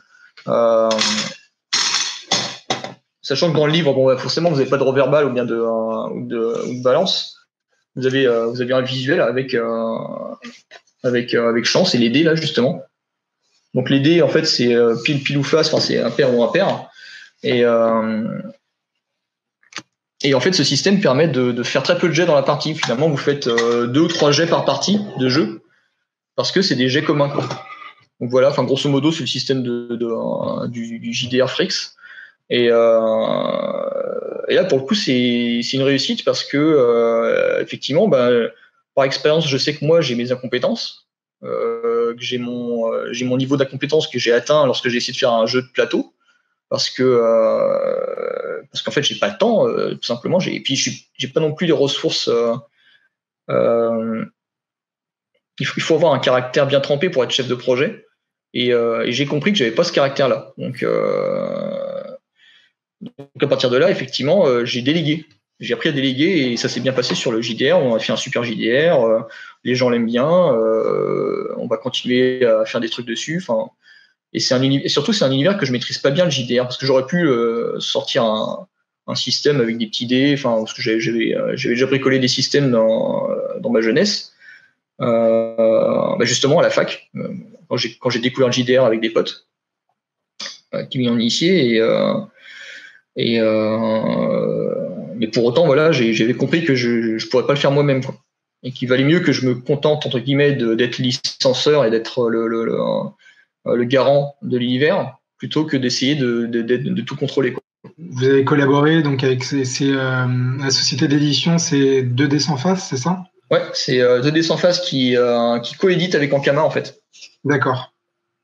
Sachant que dans le livre, bon, forcément, vous n'avez pas de reverbal ou bien de balance. Vous avez un visuel avec chance et les dés là justement. Donc les dés, en fait, c'est pile ou face. Enfin, c'est impair ou impair. Et en fait, ce système permet de faire très peu de jets dans la partie. Finalement, vous faites 2 ou 3 jets par partie de jeu parce que c'est des jets communs, quoi. Donc voilà. Enfin, grosso modo, c'est le système du JDR Frix. Et là, pour le coup, c'est une réussite parce que effectivement, par expérience, je sais que moi, j'ai mes incompétences, que j'ai mon niveau d'incompétence que j'ai atteint lorsque j'ai essayé de faire un jeu de plateau, parce qu'en fait, j'ai pas le temps, tout simplement. Et puis, j'ai pas non plus les ressources. Il faut avoir un caractère bien trempé pour être chef de projet. Et j'ai compris que j'avais pas ce caractère-là. Donc à partir de là, effectivement, j'ai délégué. J'ai appris à déléguer et ça s'est bien passé sur le JDR. On a fait un super JDR. Les gens l'aiment bien. On va continuer à faire des trucs dessus. Enfin, et surtout, c'est un univers que je maîtrise pas bien, le JDR, parce que j'aurais pu sortir un système avec des petits dés. Enfin, parce que j'avais déjà bricolé des systèmes dans ma jeunesse. Justement, à la fac, quand j'ai découvert le JDR avec des potes qui m'y ont initié mais pour autant, voilà, j'avais compris que je pourrais pas le faire moi-même, quoi. Et qu'il valait mieux que je me contente, entre guillemets, d'être licenceur et d'être le garant de l'univers, plutôt que d'essayer de tout contrôler, quoi. Vous avez collaboré donc avec la société d'édition, c'est 2D sans face, c'est ça? Ouais, c'est 2D sans face qui coédite avec Ankama, en fait. D'accord.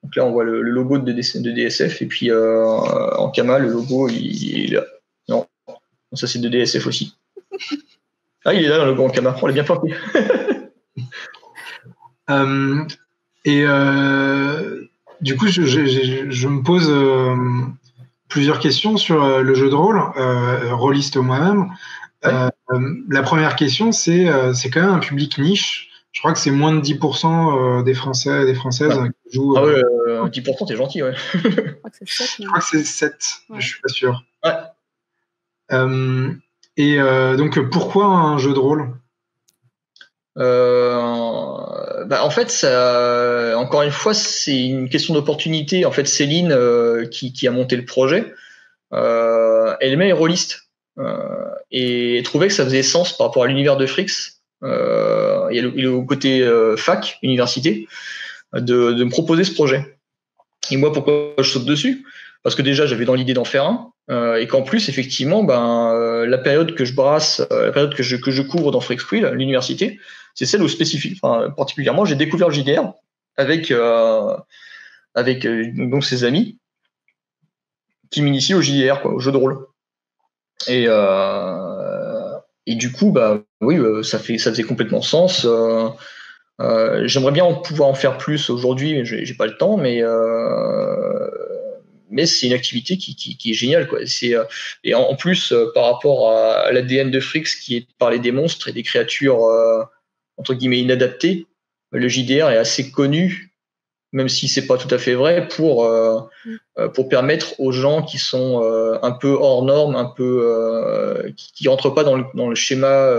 Donc là, on voit le logo de DSF, et puis Ankama, le logo, il est là. Non, ça c'est de DSF aussi. Ah, il est là, le logo Ankama. On l'a bien planté. Du coup, je me pose plusieurs questions sur le jeu de rôle, rôliste moi-même. Ouais. La première question, c'est quand même un public niche. Je crois que c'est moins de 10% des Français et des Françaises qui jouent. Ah ouais, 10%, t'es gentil, ouais. Je crois que c'est 7, ouais. Je suis pas sûr. Ouais. Donc, pourquoi un jeu de rôle? En fait, ça, encore une fois, c'est une question d'opportunité. En fait, Céline, qui a monté le projet, elle-même est rôliste et trouvait que ça faisait sens par rapport à l'univers de Frix et le côté fac, université, de me proposer ce projet. Et moi, pourquoi je saute dessus? Parce que déjà, j'avais dans l'idée d'en faire un, et qu'en plus, effectivement, la période que je brasse, la période que je couvre dans Freakskill, l'université, c'est celle où particulièrement, j'ai découvert le JDR avec donc ses amis qui m'initient au JDR, quoi, au jeu de rôle. Et du coup, oui, ça faisait complètement sens. J'aimerais bien pouvoir en faire plus aujourd'hui, mais j'ai pas le temps, mais c'est une activité qui est géniale, quoi. Et en plus, par rapport à l'ADN de Frix, qui est de parler des monstres et des créatures entre guillemets inadaptées, le JDR est assez connu, même si c'est pas tout à fait vrai, pour permettre aux gens qui sont un peu hors normes, un peu qui rentrent pas dans le schéma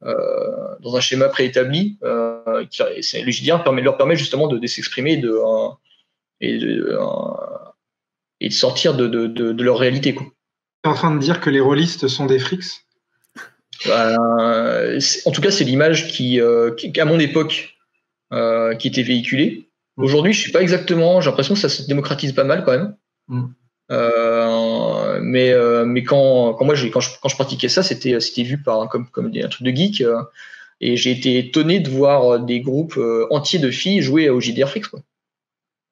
dans un schéma préétabli, le JDR leur permet justement de s'exprimer et de sortir de leur réalité, quoi. Tu es en train de dire que les rôlistes sont des frics? En tout cas, c'est l'image qui, à mon époque, qui était véhiculée. Aujourd'hui, je sais pas exactement. J'ai l'impression que ça se démocratise pas mal quand même. Mais quand je pratiquais ça, c'était vu comme un truc de geek. Et j'ai été étonné de voir des groupes entiers de filles jouer au JDR Frix, quoi.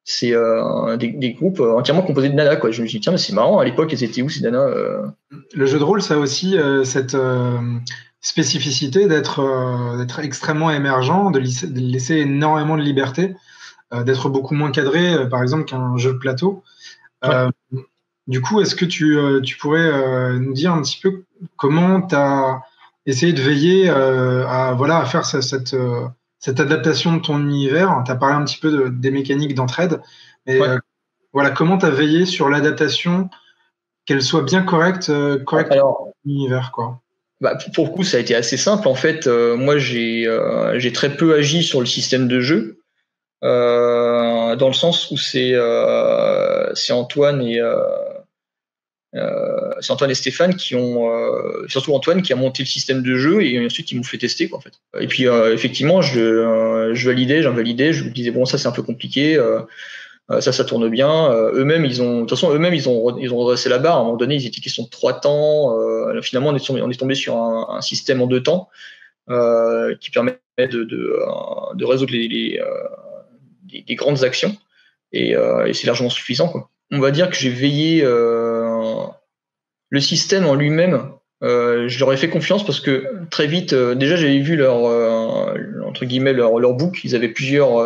C'est des groupes entièrement composés de nanas, quoi. Je me suis dit, tiens, mais c'est marrant, à l'époque, elles étaient où ces nanas Le jeu de rôle, ça a aussi cette spécificité d'être extrêmement émergent, de laisser énormément de liberté, d'être beaucoup moins cadré, par exemple, qu'un jeu de plateau. Ouais. Du coup, est-ce que tu pourrais nous dire un petit peu comment tu as essayé de veiller à faire cette adaptation de ton univers? Tu as parlé un petit peu des mécaniques d'entraide, mais comment tu as veillé sur l'adaptation, qu'elle soit bien correcte dans l'univers, quoi? Pour le coup, ça a été assez simple. En fait, moi, j'ai très peu agi sur le système de jeu, dans le sens où c'est Antoine et Stéphane qui ont, surtout Antoine, qui a monté le système de jeu et ensuite ils m'ont fait tester, quoi, en fait. Et puis effectivement, je validais, je me disais bon, ça c'est un peu compliqué. Ça tourne bien. Eux-mêmes, ils ont redressé la barre. À un moment donné, ils étaient question de 3 temps. Finalement, on est tombé sur un système en 2 temps qui permet de résoudre des grandes actions. Et c'est largement suffisant, quoi. On va dire que j'ai veillé le système en lui-même. Je leur ai fait confiance parce que très vite, déjà j'avais vu entre guillemets leur book. Ils avaient plusieurs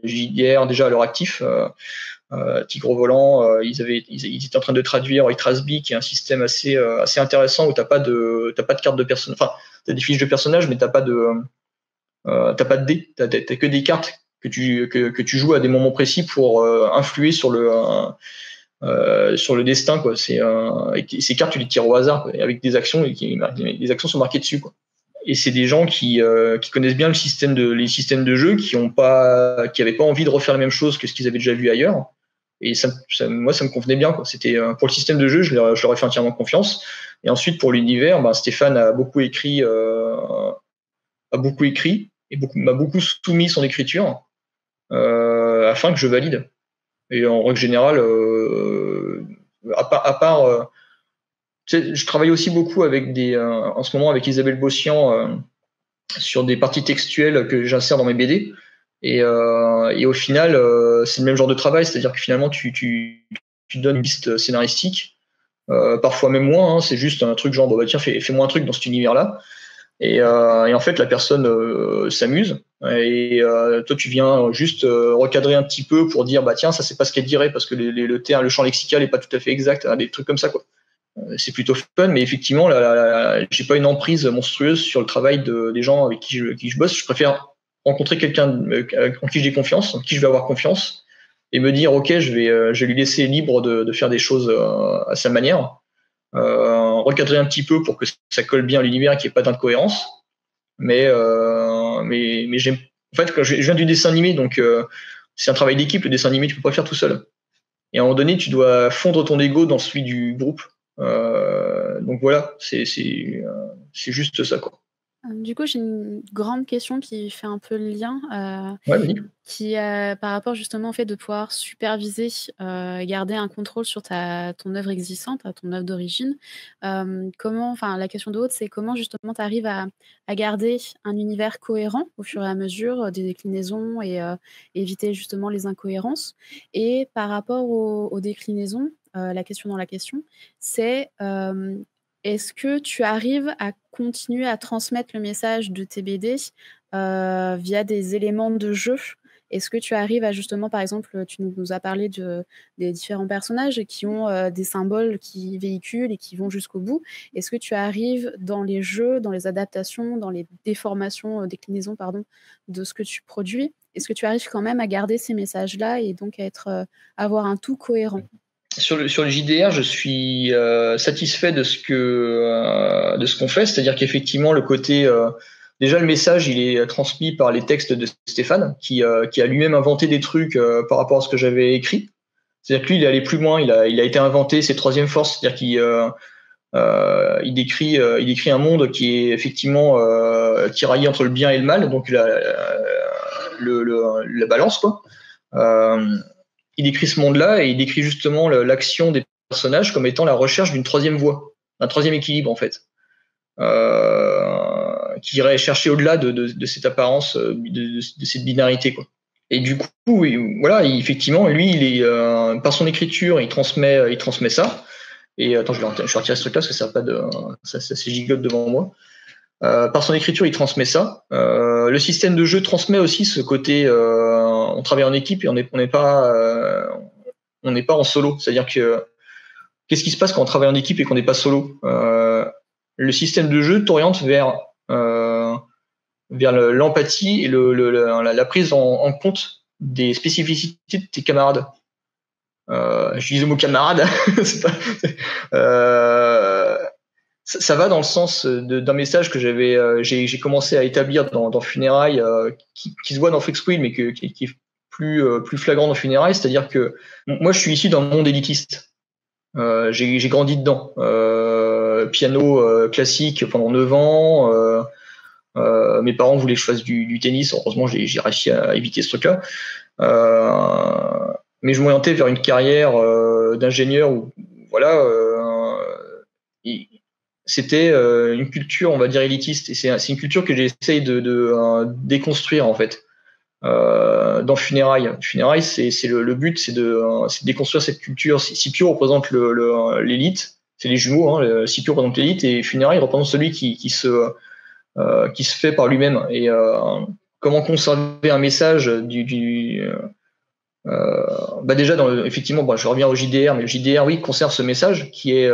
JDR déjà à leur actif. Tigre au volant, ils étaient en train de traduire Itrasby, qui est un système assez intéressant où t'as pas de carte de personnage. Enfin, t'as des fiches de personnages, mais t'as pas de dés. T'as que des cartes que tu joues à des moments précis pour influer sur le destin, quoi. Ces cartes, tu les tires au hasard, quoi, avec des actions et les actions sont marquées dessus, quoi. Et c'est des gens qui connaissent bien les systèmes de jeu, qui avaient pas envie de refaire la même chose que ce qu'ils avaient déjà vu ailleurs. Et moi, ça me convenait bien, quoi. C'était pour le système de jeu, je leur ai fait entièrement confiance. Et ensuite, pour l'univers, Stéphane a beaucoup écrit et m'a beaucoup soumis son écriture afin que je valide. Et en règle générale, à part je travaille aussi beaucoup en ce moment avec Isabelle Bossian sur des parties textuelles que j'insère dans mes BD. Et au final, c'est le même genre de travail, c'est-à-dire que finalement, tu donnes une piste scénaristique, parfois même moins, hein, c'est juste un truc genre, tiens, fais-moi un truc dans cet univers-là. Et en fait, la personne s'amuse. Et toi, tu viens juste recadrer un petit peu pour dire, tiens, ça, c'est pas ce qu'elle dirait, parce que le champ lexical est pas tout à fait exact, hein, des trucs comme ça, quoi. C'est plutôt fun, mais effectivement, j'ai pas une emprise monstrueuse sur le travail des gens avec qui je bosse. Je préfère rencontrer quelqu'un en qui j'ai confiance, en qui je vais avoir confiance, et me dire, ok, je vais lui laisser libre de faire des choses à sa manière. recadrer un petit peu pour que ça colle bien à l'univers et qu'il n'y ait pas d'incohérence. Mais j'aime. En fait, quand je viens du dessin animé, donc c'est un travail d'équipe. Le dessin animé, tu peux pas le faire tout seul. Et à un moment donné, tu dois fondre ton ego dans celui du groupe. Donc voilà, c'est juste ça, quoi. Du coup, j'ai une grande question qui fait un peu le lien, Ouais, vas-y. qui par rapport justement au fait de pouvoir superviser, garder un contrôle sur ton œuvre existante, ton œuvre d'origine. La question de Aude, c'est comment justement tu arrives à garder un univers cohérent au fur et à mesure des déclinaisons et éviter justement les incohérences. Et par rapport aux déclinaisons, la question dans la question, c'est est-ce que tu arrives à continuer à transmettre le message de tes BD via des éléments de jeu? Est-ce que tu arrives à justement, par exemple, tu nous as parlé des différents personnages qui ont des symboles qui véhiculent et qui vont jusqu'au bout. Est-ce que tu arrives dans les jeux, dans les adaptations, dans les déformations, déclinaisons, pardon, de ce que tu produis, est-ce que tu arrives quand même à garder ces messages-là et donc à avoir un tout cohérent? Sur le JDR, je suis satisfait de ce qu'on fait, c'est-à-dire qu'effectivement le côté déjà le message il est transmis par les textes de Stéphane qui a lui-même inventé des trucs par rapport à ce que j'avais écrit. C'est-à-dire que lui il est allé plus loin, il a été inventé ses troisième forces, c'est-à-dire qu'il décrit un monde qui est effectivement tiraillé entre le bien et le mal, donc la balance quoi. Il décrit ce monde-là et il décrit justement l'action des personnages comme étant la recherche d'une troisième voie, d'un troisième équilibre en fait, qui irait chercher au-delà de cette apparence, de cette binarité quoi. Et du coup, voilà, effectivement, lui, il est par son écriture, il transmet ça. Et attends, je vais retirer ce truc-là parce que ça a pas de, ça c'est gigote devant moi. Par son écriture, il transmet ça. Le système de jeu transmet aussi ce côté. On travaille en équipe et on n'est pas en solo. C'est-à-dire que qu'est-ce qui se passe quand on travaille en équipe et qu'on n'est pas solo? Le système de jeu t'oriente vers l'empathie et la prise en compte des spécificités de tes camarades. J'utilise le mot camarade. Ça va dans le sens d'un message que j'ai commencé à établir dans Funérailles, qui se voit dans Freak Squill, mais qui est plus flagrant dans Funérailles, c'est-à-dire que moi je suis issu d'un monde élitiste. J'ai grandi dedans. Piano classique pendant 9 ans. Mes parents voulaient que je fasse du tennis. Heureusement, j'ai réussi à éviter ce truc-là. Mais je m'orientais vers une carrière d'ingénieur où, voilà, c'était une culture, on va dire, élitiste. Et c'est une culture que j'essaye de déconstruire, en fait. Dans Funérailles, c'est le but, c'est de déconstruire cette culture. Scipio représente l'élite, c'est les jumeaux. Scipio représente l'élite et Funérailles représente celui qui se fait par lui-même. Et comment conserver un message déjà effectivement, je reviens au JDR, mais le JDR, oui, conserve ce message qui est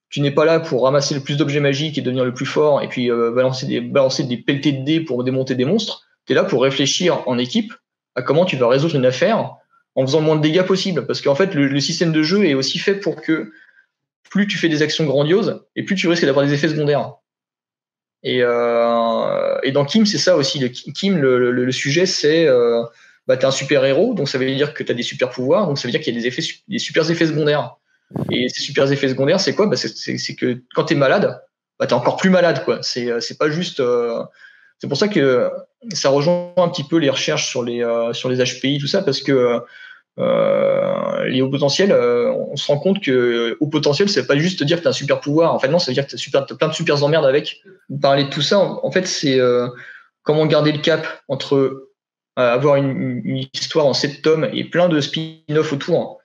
tu n'es pas là pour ramasser le plus d'objets magiques et devenir le plus fort et puis balancer des pelletés de dés pour démonter des monstres. Tu es là pour réfléchir en équipe à comment tu vas résoudre une affaire en faisant le moins de dégâts possible. Parce qu'en fait, le système de jeu est aussi fait pour que plus tu fais des actions grandioses et plus tu risques d'avoir des effets secondaires. Et dans Kim, c'est ça aussi. Kim, le sujet, c'est t'es un super-héros, donc ça veut dire que tu as des super-pouvoirs, donc ça veut dire qu'il y a des super effets secondaires. Et ces super effets secondaires, c'est quoi? C'est que quand t'es malade, t'es encore plus malade, quoi. C'est pas juste. C'est pour ça que ça rejoint un petit peu les recherches sur les HPI, tout ça, parce que les hauts potentiels, on se rend compte que haut potentiel, ça veut pas juste te dire que t'as un super pouvoir. En fait, non, ça veut dire que t'as plein de super emmerdes avec. Parler de tout ça, en fait, c'est comment garder le cap entre avoir une histoire en 7 tomes et plein de spin-off autour.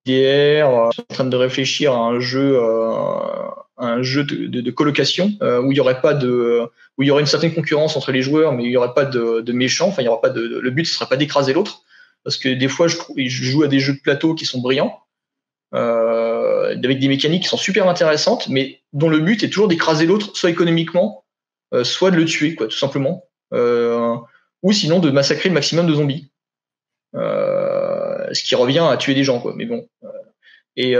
Je suis en train de réfléchir à un jeu de colocation où il y aurait une certaine concurrence entre les joueurs, mais il y aurait pas de méchants. Enfin, il y aura pas le but ce sera pas d'écraser l'autre, parce que des fois je joue à des jeux de plateau qui sont brillants, avec des mécaniques qui sont super intéressantes, mais dont le but est toujours d'écraser l'autre, soit économiquement, soit de le tuer, quoi, tout simplement, ou sinon de massacrer le maximum de zombies. Ce qui revient à tuer des gens, quoi. Mais bon, Et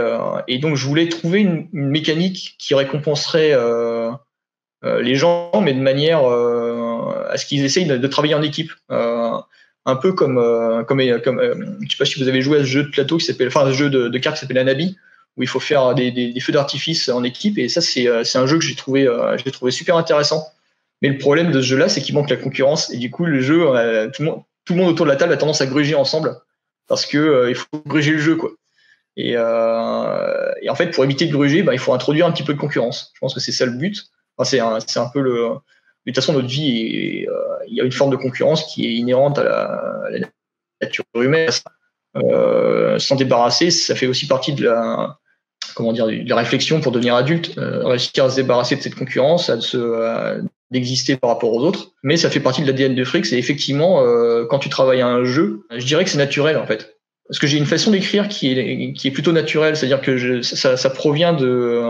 donc, je voulais trouver une mécanique qui récompenserait les gens, mais de manière à ce qu'ils essayent de travailler en équipe. Un peu comme je sais pas si vous avez joué à ce jeu de plateau qui s'appelle, enfin, ce jeu de cartes qui s'appelle Anabi, où il faut faire des feux d'artifice en équipe. Et ça, c'est un jeu que j'ai trouvé super intéressant. Mais le problème de ce jeu-là, c'est qu'il manque la concurrence. Et du coup, le jeu, tout le monde autour de la table a tendance à gruger ensemble parce que il faut gruger le jeu, quoi. Et en fait, pour éviter de gruger, il faut introduire un petit peu de concurrence. Je pense que c'est ça le but. Enfin, c'est un peu le. De toute façon, notre vie, il y a une forme de concurrence qui est inhérente à la nature humaine. S'en débarrasser, ça fait aussi partie de la réflexion pour devenir adulte, réussir à se débarrasser de cette concurrence, d'exister par rapport aux autres. Mais ça fait partie de l'ADN de Fricks. Et effectivement, quand tu travailles à un jeu, je dirais que c'est naturel en fait. Parce que j'ai une façon d'écrire qui est plutôt naturelle, c'est-à-dire que ça provient de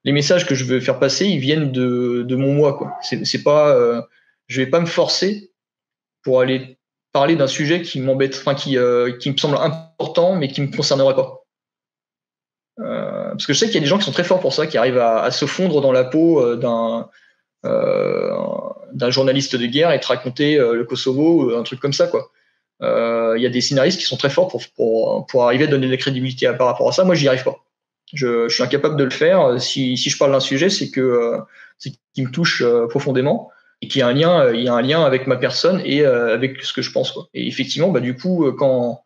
les messages que je veux faire passer, ils viennent de mon moi, quoi. C'est pas, je vais pas me forcer pour aller parler d'un sujet qui m'embête, enfin qui me semble important, mais qui me concernerait pas. Parce que je sais qu'il y a des gens qui sont très forts pour ça, qui arrivent à se fondre dans la peau d'un journaliste de guerre et te raconter le Kosovo, un truc comme ça, quoi. Il y a des scénaristes qui sont très forts pour arriver à donner de la crédibilité par rapport à ça. Moi, j'y arrive pas. Je suis incapable de le faire. Si je parle d'un sujet, c'est qu'il me touche profondément et qu'il y a un lien avec ma personne et avec ce que je pense, quoi. Et effectivement, du coup, quand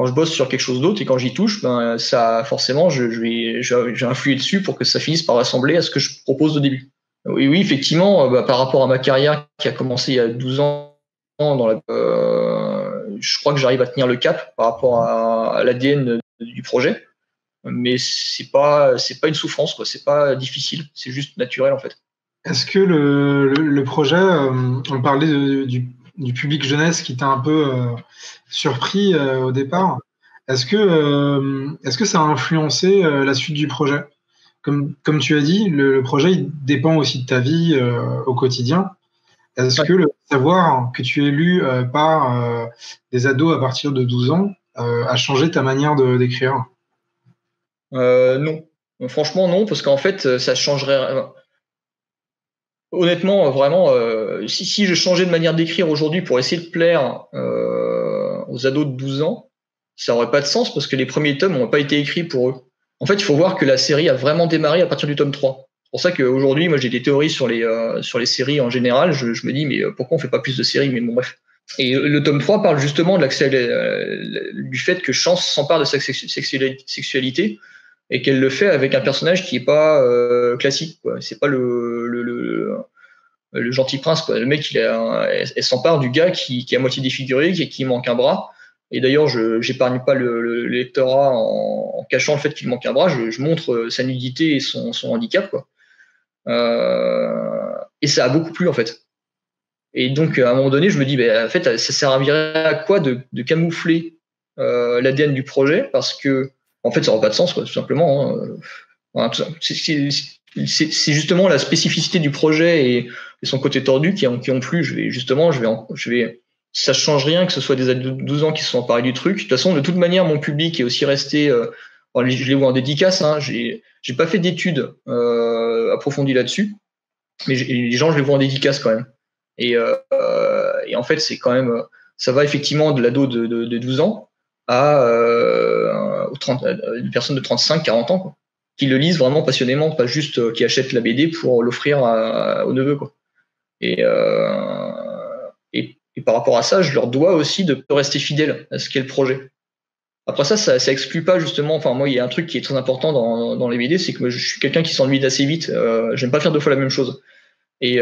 je bosse sur quelque chose d'autre et quand j'y touche, ça forcément, je vais influer dessus pour que ça finisse par ressembler à ce que je propose au début. Oui, effectivement, par rapport à ma carrière qui a commencé il y a 12 ans je crois que j'arrive à tenir le cap par rapport à l'ADN du projet, mais c'est pas une souffrance, quoi. C'est pas difficile, c'est juste naturel en fait. Est-ce que le projet, on parlait du public jeunesse qui t'a un peu surpris au départ. Est-ce que ça a influencé la suite du projet? Comme tu as dit, le projet il dépend aussi de ta vie au quotidien. Est-ce que le savoir que tu es lu par des ados à partir de 12 ans a changé ta manière d'écrire? Non. Franchement, non, parce qu'en fait, ça changerait. Honnêtement, vraiment, si je changeais de manière d'écrire aujourd'hui pour essayer de plaire aux ados de 12 ans, ça aurait pas de sens parce que les premiers tomes n'ont pas été écrits pour eux. En fait, il faut voir que la série a vraiment démarré à partir du tome 3. C'est pour ça qu'aujourd'hui, moi, j'ai des théories sur les séries en général. Je me dis, mais pourquoi on fait pas plus de séries? Mais bon, bref. Et le tome 3 parle justement du fait que Chance s'empare de sa sexualité et qu'elle le fait avec un personnage qui est pas classique, quoi. C'est pas le gentil prince, quoi. Le mec, elle s'empare du gars qui est à moitié défiguré, qui manque un bras. Et d'ailleurs, je n'épargne pas le lectorat en cachant le fait qu'il manque un bras. Je montre sa nudité et son handicap, quoi. Et ça a beaucoup plu, en fait. Et donc, à un moment donné, je me dis, en fait, ça servirait à quoi de camoufler l'ADN du projet? Parce que, en fait, ça n'aura pas de sens, quoi, tout simplement. Hein. C'est justement la spécificité du projet et son côté tordu qui ont plu. Ça change rien que ce soit des ados de 12 ans qui se sont emparés du truc. De toute façon, de toute manière, mon public est aussi resté. Je les vois en dédicace. Hein, j'ai pas fait d'études approfondies là-dessus, mais les gens, je les vois en dédicace quand même. Et en fait, c'est quand même. Ça va effectivement de l'ado de 12 ans à une personne de 35-40 ans, quoi, qui le lisent vraiment passionnément, pas juste qui achètent la BD pour l'offrir au neveu, quoi. Et par rapport à ça, je leur dois aussi de rester fidèle à ce qu'est le projet. Après ça exclut pas justement. Enfin, moi, il y a un truc qui est très important dans les BD, c'est que moi, je suis quelqu'un qui s'ennuie assez vite. J'aime pas faire deux fois la même chose. Et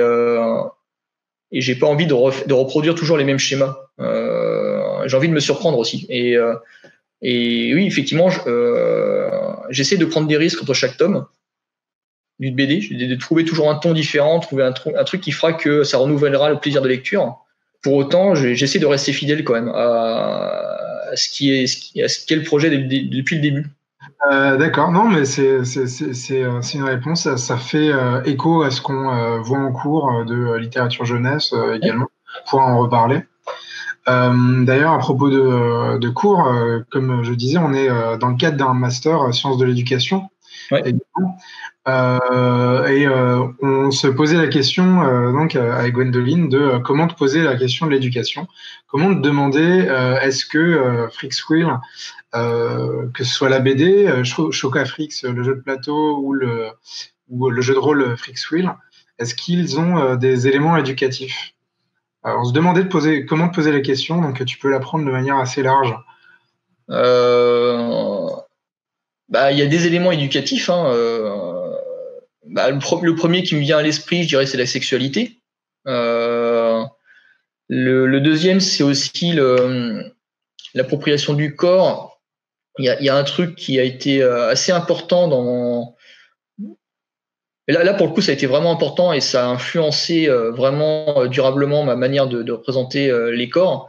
j'ai pas envie de reproduire toujours les mêmes schémas. J'ai envie de me surprendre aussi. Et oui, effectivement, j'essaie de prendre des risques entre chaque tome d'une BD, de trouver toujours un ton différent, trouver un truc qui fera que ça renouvellera le plaisir de lecture. Pour autant, j'essaie de rester fidèle quand même à ce qu'est le projet depuis le début. D'accord, non, mais c'est une réponse. Ça fait écho à ce qu'on voit en cours de littérature jeunesse également. On pourra en reparler. D'ailleurs, à propos de cours, comme je disais, on est dans le cadre d'un master sciences de l'éducation. Ouais. On se posait la question donc avec Gwendoline de comment te poser la question de l'éducation, comment te demander est-ce que Freaksquill, que ce soit la BD, Chocafrix, le jeu de plateau ou le jeu de rôle Freaksquill, est-ce qu'ils ont des éléments éducatifs? On se demandait comment te poser la question, donc tu peux la prendre de manière assez large. Il y a des éléments éducatifs. Le premier qui me vient à l'esprit, je dirais, c'est la sexualité. Le deuxième, c'est aussi l'appropriation du corps. Il y a un truc qui a été assez important dans... Là, pour le coup, ça a été vraiment important et ça a influencé vraiment durablement ma manière de représenter les corps.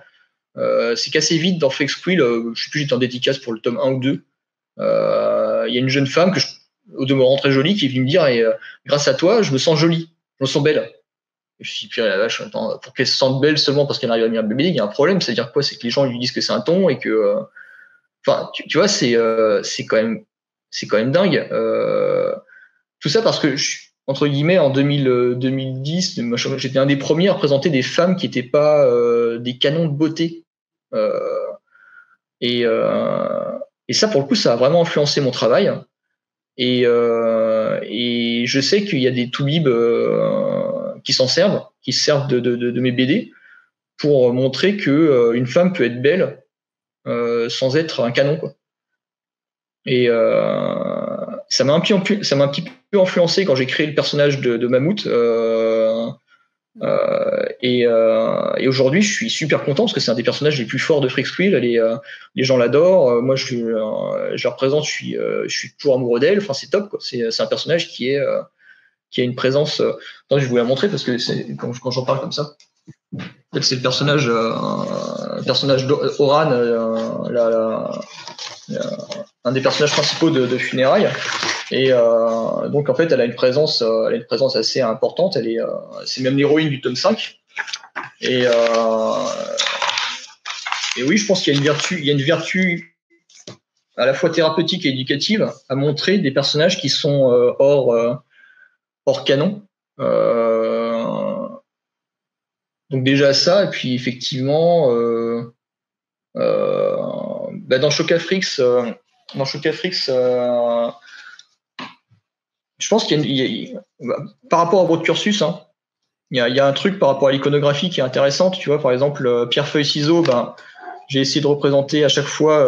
C'est qu'assez vite, dans Freaksquill, je sais plus, j'étais en dédicace pour le tome 1 ou 2. Il y a une jeune femme au demeurant très jolie qui est venue me dire grâce à toi, je me sens jolie, je me sens belle. Et je me suis dit, purée la vache, attends, pour qu'elle se sente belle seulement parce qu'elle arrive à venir bébé, il y a un problème. C'est-à-dire quoi? C'est que les gens lui disent que c'est un ton et que. Enfin, tu vois, c'est quand même dingue. Tout ça parce que, entre guillemets, en 2010, j'étais un des premiers à présenter des femmes qui n'étaient pas des canons de beauté. Et ça, pour le coup, ça a vraiment influencé mon travail. Et je sais qu'il y a des toubibs qui se servent de mes BD pour montrer que une femme peut être belle sans être un canon, quoi. Et ça m'a un petit peu influencé quand j'ai créé le personnage de Mammouth. Et aujourd'hui, je suis super content parce que c'est un des personnages les plus forts de Freaksquill. Les gens l'adorent. Moi, je la représente. Je suis toujours amoureux d'elle. Enfin, c'est top, quoi. C'est un personnage qui a une présence. Attends, je vais vous la montrer parce que quand j'en parle comme ça. En fait, c'est le personnage d'Oran, un des personnages principaux de Funérailles. Et donc en fait, elle a une présence assez importante. C'est même l'héroïne du tome 5. Et oui, je pense qu'il y a une vertu à la fois thérapeutique et éducative à montrer des personnages qui sont hors canon. Donc déjà ça, et puis effectivement, dans Chocafrix, je pense par rapport à votre cursus, hein, il y a un truc par rapport à l'iconographie qui est intéressant. Tu vois, par exemple, pierre, feuille, ciseaux, j'ai essayé de représenter à chaque fois,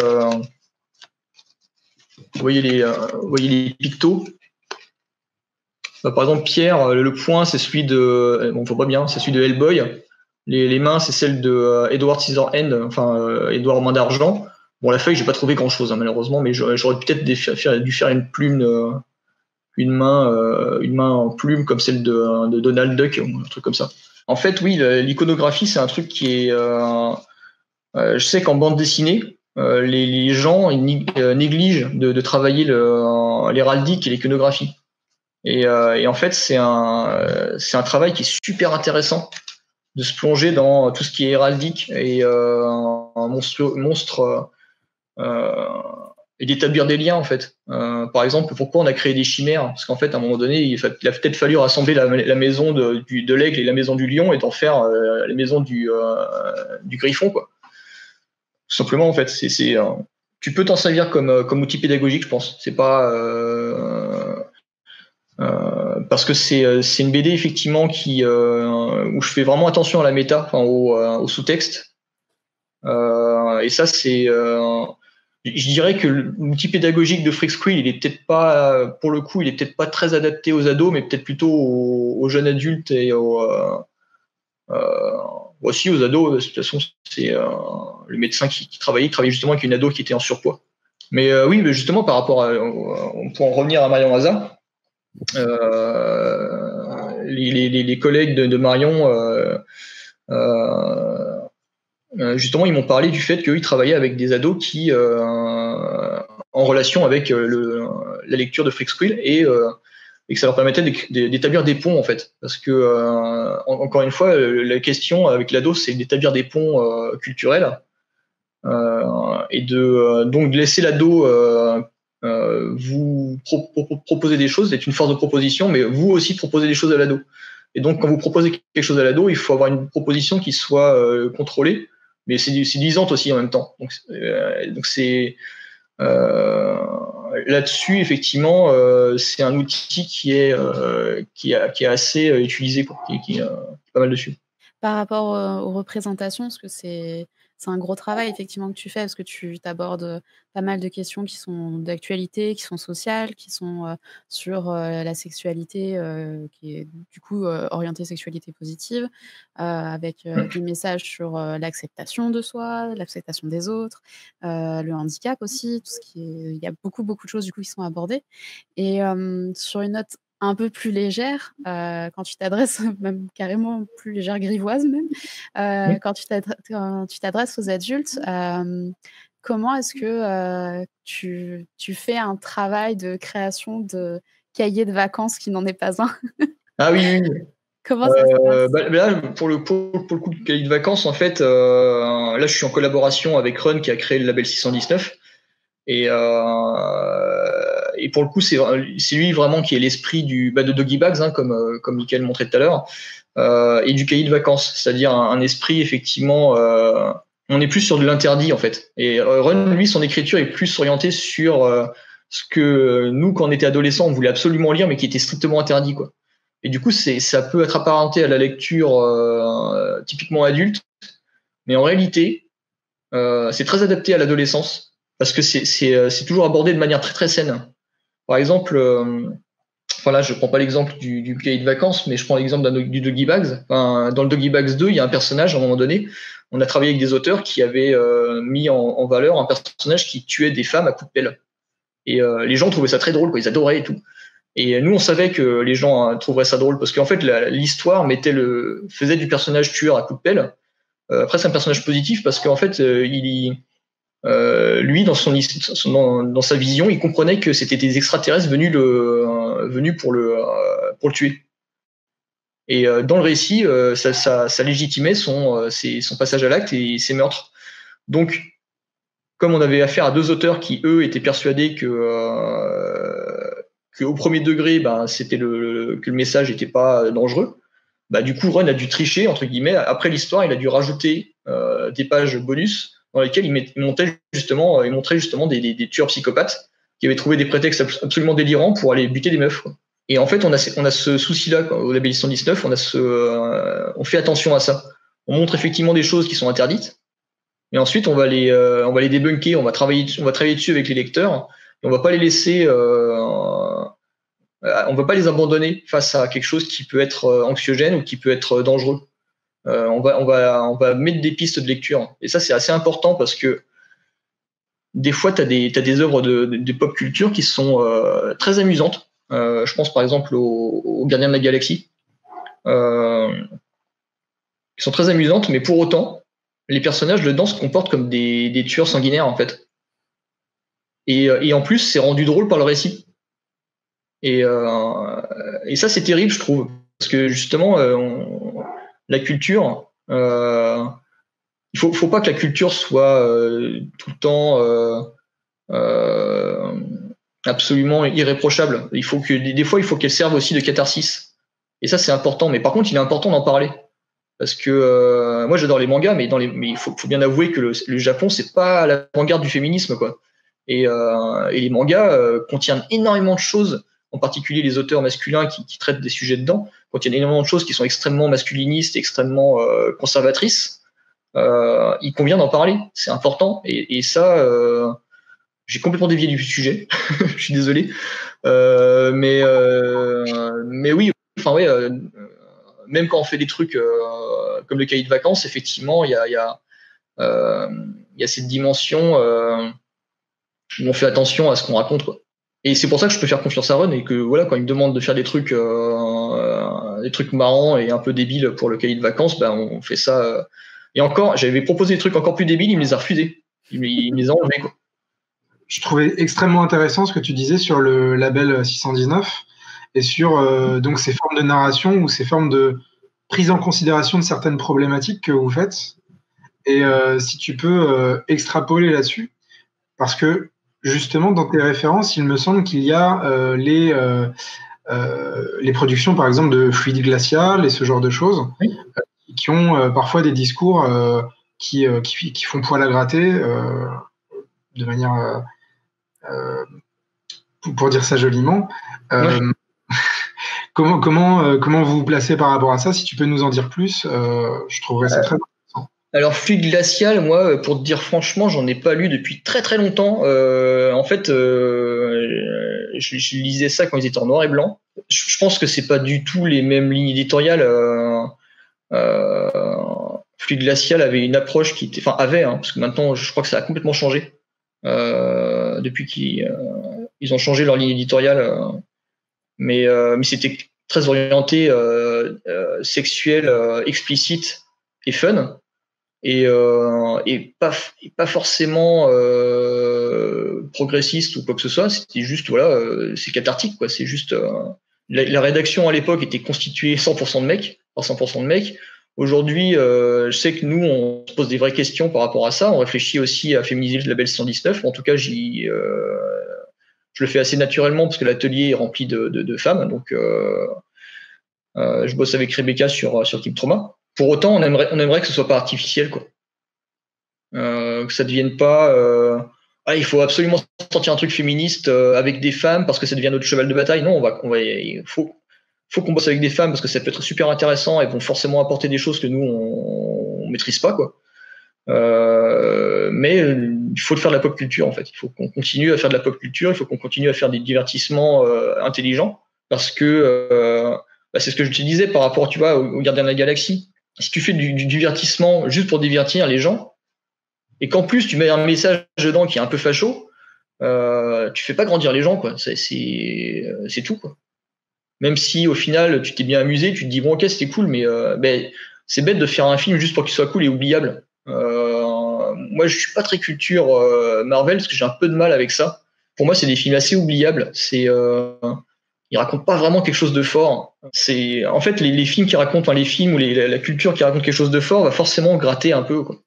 vous voyez les pictos. Par exemple, Pierre, le poing, c'est celui de, bon, faut pas bien, c'est celui de Hellboy. Les mains, c'est celle de Edward Scissorhands, Edward Main d'Argent. Bon, la feuille, j'ai pas trouvé grand chose, hein, malheureusement, mais j'aurais peut-être dû faire une plume, une main en plume comme celle de Donald Duck, ou un truc comme ça. En fait, oui, l'iconographie, c'est un truc qui est. Je sais qu'en bande dessinée, les gens négligent de travailler l'héraldique et l'iconographie. Et en fait, c'est un travail qui est super intéressant de se plonger dans tout ce qui est héraldique et un monstre et d'établir des liens en fait. Par exemple, pourquoi on a créé des chimères? Parce qu'en fait, à un moment donné, il a peut-être fallu rassembler la maison de l'aigle et la maison du lion et d'en faire la maison du griffon, quoi. Tout simplement, en fait, tu peux t'en servir comme outil pédagogique, je pense. C'est pas parce que c'est une BD effectivement où je fais vraiment attention à la méta, au sous-texte. Et ça, je dirais que l'outil pédagogique de Freaksquill, il est peut-être pas, pour le coup, il est peut-être pas très adapté aux ados, mais peut-être plutôt aux jeunes adultes et aussi aux ados. De toute façon, c'est le médecin qui travaillait justement avec une ado qui était en surpoids. Mais oui, mais justement, par rapport pour en revenir à Marion Hazard, les collègues de Marion, justement, ils m'ont parlé du fait qu'ils travaillaient avec des ados qui, en relation avec la lecture de Freaksquill, et et que ça leur permettait d'établir des ponts en fait. Parce que encore une fois, la question avec l'ado, c'est d'établir des ponts culturels et donc de laisser l'ado vous proposer des choses, c'est une force de proposition, mais vous aussi proposer des choses à l'ado. Et donc quand vous proposez quelque chose à l'ado, il faut avoir une proposition qui soit contrôlée, mais séduisante aussi en même temps. Donc c'est là-dessus, effectivement, c'est un outil qui est assez utilisé, quoi, qui est pas mal dessus. Par rapport aux représentations, parce que c'est un gros travail effectivement que tu fais, parce que tu abordes pas mal de questions qui sont d'actualité, qui sont sociales, qui sont sur la sexualité, qui est du coup orientée sexualité positive, avec des messages sur l'acceptation de soi, l'acceptation des autres, le handicap aussi, tout ce qui est, il y a beaucoup de choses du coup qui sont abordées. Et sur une note un peu plus légère, quand tu t'adresses même carrément plus légère, grivoise même, quand tu t'adresses aux adultes, comment est-ce que tu fais un travail de création de cahier de vacances qui n'en est pas un? Ah oui, oui. Comment ça se passe? Là, pour le coup de cahier de vacances, en fait, là, je suis en collaboration avec Run qui a créé le label 619. Et pour le coup, c'est lui vraiment qui est l'esprit de Doggy Bags, hein, comme Mickaël montrait tout à l'heure, et du cahier de vacances, c'est-à-dire un esprit effectivement. On est plus sur de l'interdit en fait. Et Run, lui, son écriture est plus orientée sur ce que nous, quand on était adolescents, on voulait absolument lire, mais qui était strictement interdit, quoi. Et du coup, ça peut être apparenté à la lecture typiquement adulte, mais en réalité, c'est très adapté à l'adolescence. Parce que c'est toujours abordé de manière très très saine. Par exemple, là je prends pas l'exemple du cahier de vacances, mais je prends l'exemple du Doggy Bags. Enfin, dans le Doggy Bags 2, il y a un personnage, à un moment donné, on a travaillé avec des auteurs qui avaient mis en valeur un personnage qui tuait des femmes à coups de pelle. Et les gens trouvaient ça très drôle, quoi, ils adoraient et tout. Et nous, on savait que les gens trouveraient ça drôle, parce qu'en fait, l'histoire faisait du personnage tueur à coups de pelle presque un personnage positif, parce qu'en fait, lui, dans sa vision, il comprenait que c'était des extraterrestres venus pour le tuer. Et dans le récit, ça légitimait son passage à l'acte et ses meurtres. Donc, comme on avait affaire à deux auteurs qui, eux, étaient persuadés que au premier degré, c'était que le message n'était pas dangereux, du coup, Run a dû tricher, entre guillemets. Après l'histoire, il a dû rajouter des pages bonus dans lesquelles il montrait justement des tueurs psychopathes qui avaient trouvé des prétextes absolument délirants pour aller buter des meufs, quoi. Et en fait, on a ce souci-là, quoi, au label 119, on fait attention à ça. On montre effectivement des choses qui sont interdites, mais ensuite on va les débunker, on va travailler dessus avec les lecteurs, et on va pas les laisser, on va pas les abandonner face à quelque chose qui peut être anxiogène ou qui peut être dangereux. On va mettre des pistes de lecture. Et ça, c'est assez important parce que des fois, tu as des œuvres de pop culture qui sont très amusantes. Je pense par exemple aux Gardiens de la Galaxie, qui sont très amusantes, mais pour autant, les personnages dedans se comportent comme des tueurs sanguinaires, en fait. Et en plus, c'est rendu drôle par le récit. Et ça, c'est terrible, je trouve. Parce que justement, la culture, il faut pas que la culture soit tout le temps absolument irréprochable. Des fois, il faut qu'elle serve aussi de catharsis. Et ça, c'est important. Mais par contre, il est important d'en parler. Parce que moi, j'adore les mangas, mais il faut bien avouer que le Japon, c'est pas l'avant-garde du féminisme, quoi. Et les mangas contiennent énormément de choses, en particulier les auteurs masculins qui traitent des sujets dedans, contiennent énormément de choses qui sont extrêmement masculinistes, extrêmement conservatrices. Il convient d'en parler, c'est important. Et ça, j'ai complètement dévié du sujet. Je suis désolé, mais oui. Enfin ouais. Même quand on fait des trucs comme le cahier de vacances, effectivement, il y a cette dimension où on fait attention à ce qu'on raconte, quoi. Et c'est pour ça que je peux faire confiance à Run et que voilà, quand il me demande de faire des trucs marrants et un peu débiles pour le cahier de vacances, on fait ça. Et encore, j'avais proposé des trucs encore plus débiles, il me les a refusés. Il me les a enlevés, quoi. Je trouvais extrêmement intéressant ce que tu disais sur le label 619. et sur donc ces formes de narration ou ces formes de prise en considération de certaines problématiques que vous faites. Et si tu peux extrapoler là-dessus, parce que justement dans tes références, il me semble qu'il y a les productions par exemple de Fluide Glacial et ce genre de choses, Oui. Qui ont parfois des discours qui font poil à gratter de manière, pour dire ça joliment. Ouais. Comment vous vous placez par rapport à ça? Si tu peux nous en dire plus, je trouverais ça très intéressant. Alors, Fluide Glacial, moi, pour te dire franchement, j'en ai pas lu depuis très très longtemps. En fait, je lisais ça quand ils étaient en noir et blanc. Je pense que c'est pas du tout les mêmes lignes éditoriales. Fluide Glacial avait une approche qui était, enfin avait, parce que maintenant, je crois que ça a complètement changé depuis qu'ils ont changé leur ligne éditoriale. Mais c'était très orienté sexuel, explicite et fun. Et pas forcément progressiste ou quoi que ce soit. C'était juste, voilà, c'est cathartique, quoi. C'est juste la rédaction à l'époque était constituée 100% de mecs, par 100% de mecs. Aujourd'hui, je sais que nous, on se pose des vraies questions par rapport à ça. On réfléchit aussi à féminiser le label 119. En tout cas, je le fais assez naturellement parce que l'atelier est rempli de femmes. Donc, je bosse avec Rebecca sur Team Trauma. Pour autant, on aimerait que ce soit pas artificiel, quoi. Que ça devienne pas il faut absolument sortir un truc féministe avec des femmes parce que ça devient notre cheval de bataille. Non, il faut qu'on bosse avec des femmes parce que ça peut être super intéressant et vont forcément apporter des choses que nous on maîtrise pas, quoi. Mais il faut faire de la pop culture, en fait. Il faut qu'on continue à faire de la pop culture, il faut qu'on continue à faire des divertissements intelligents parce que c'est ce que je te disais par rapport, tu vois, au Gardien de la Galaxie. Si tu fais du divertissement juste pour divertir les gens et qu'en plus tu mets un message dedans qui est un peu facho, tu fais pas grandir les gens, quoi. C'est tout, quoi. Même si au final tu t'es bien amusé, tu te dis bon, ok, c'était cool, mais c'est bête de faire un film juste pour qu'il soit cool et oubliable. Moi, je suis pas très culture Marvel parce que j'ai un peu de mal avec ça. Pour moi, c'est des films assez oubliables. Ils racontent pas vraiment quelque chose de fort. En fait les films qui racontent, les films ou la culture qui raconte quelque chose de fort va forcément gratter un peu, quoi.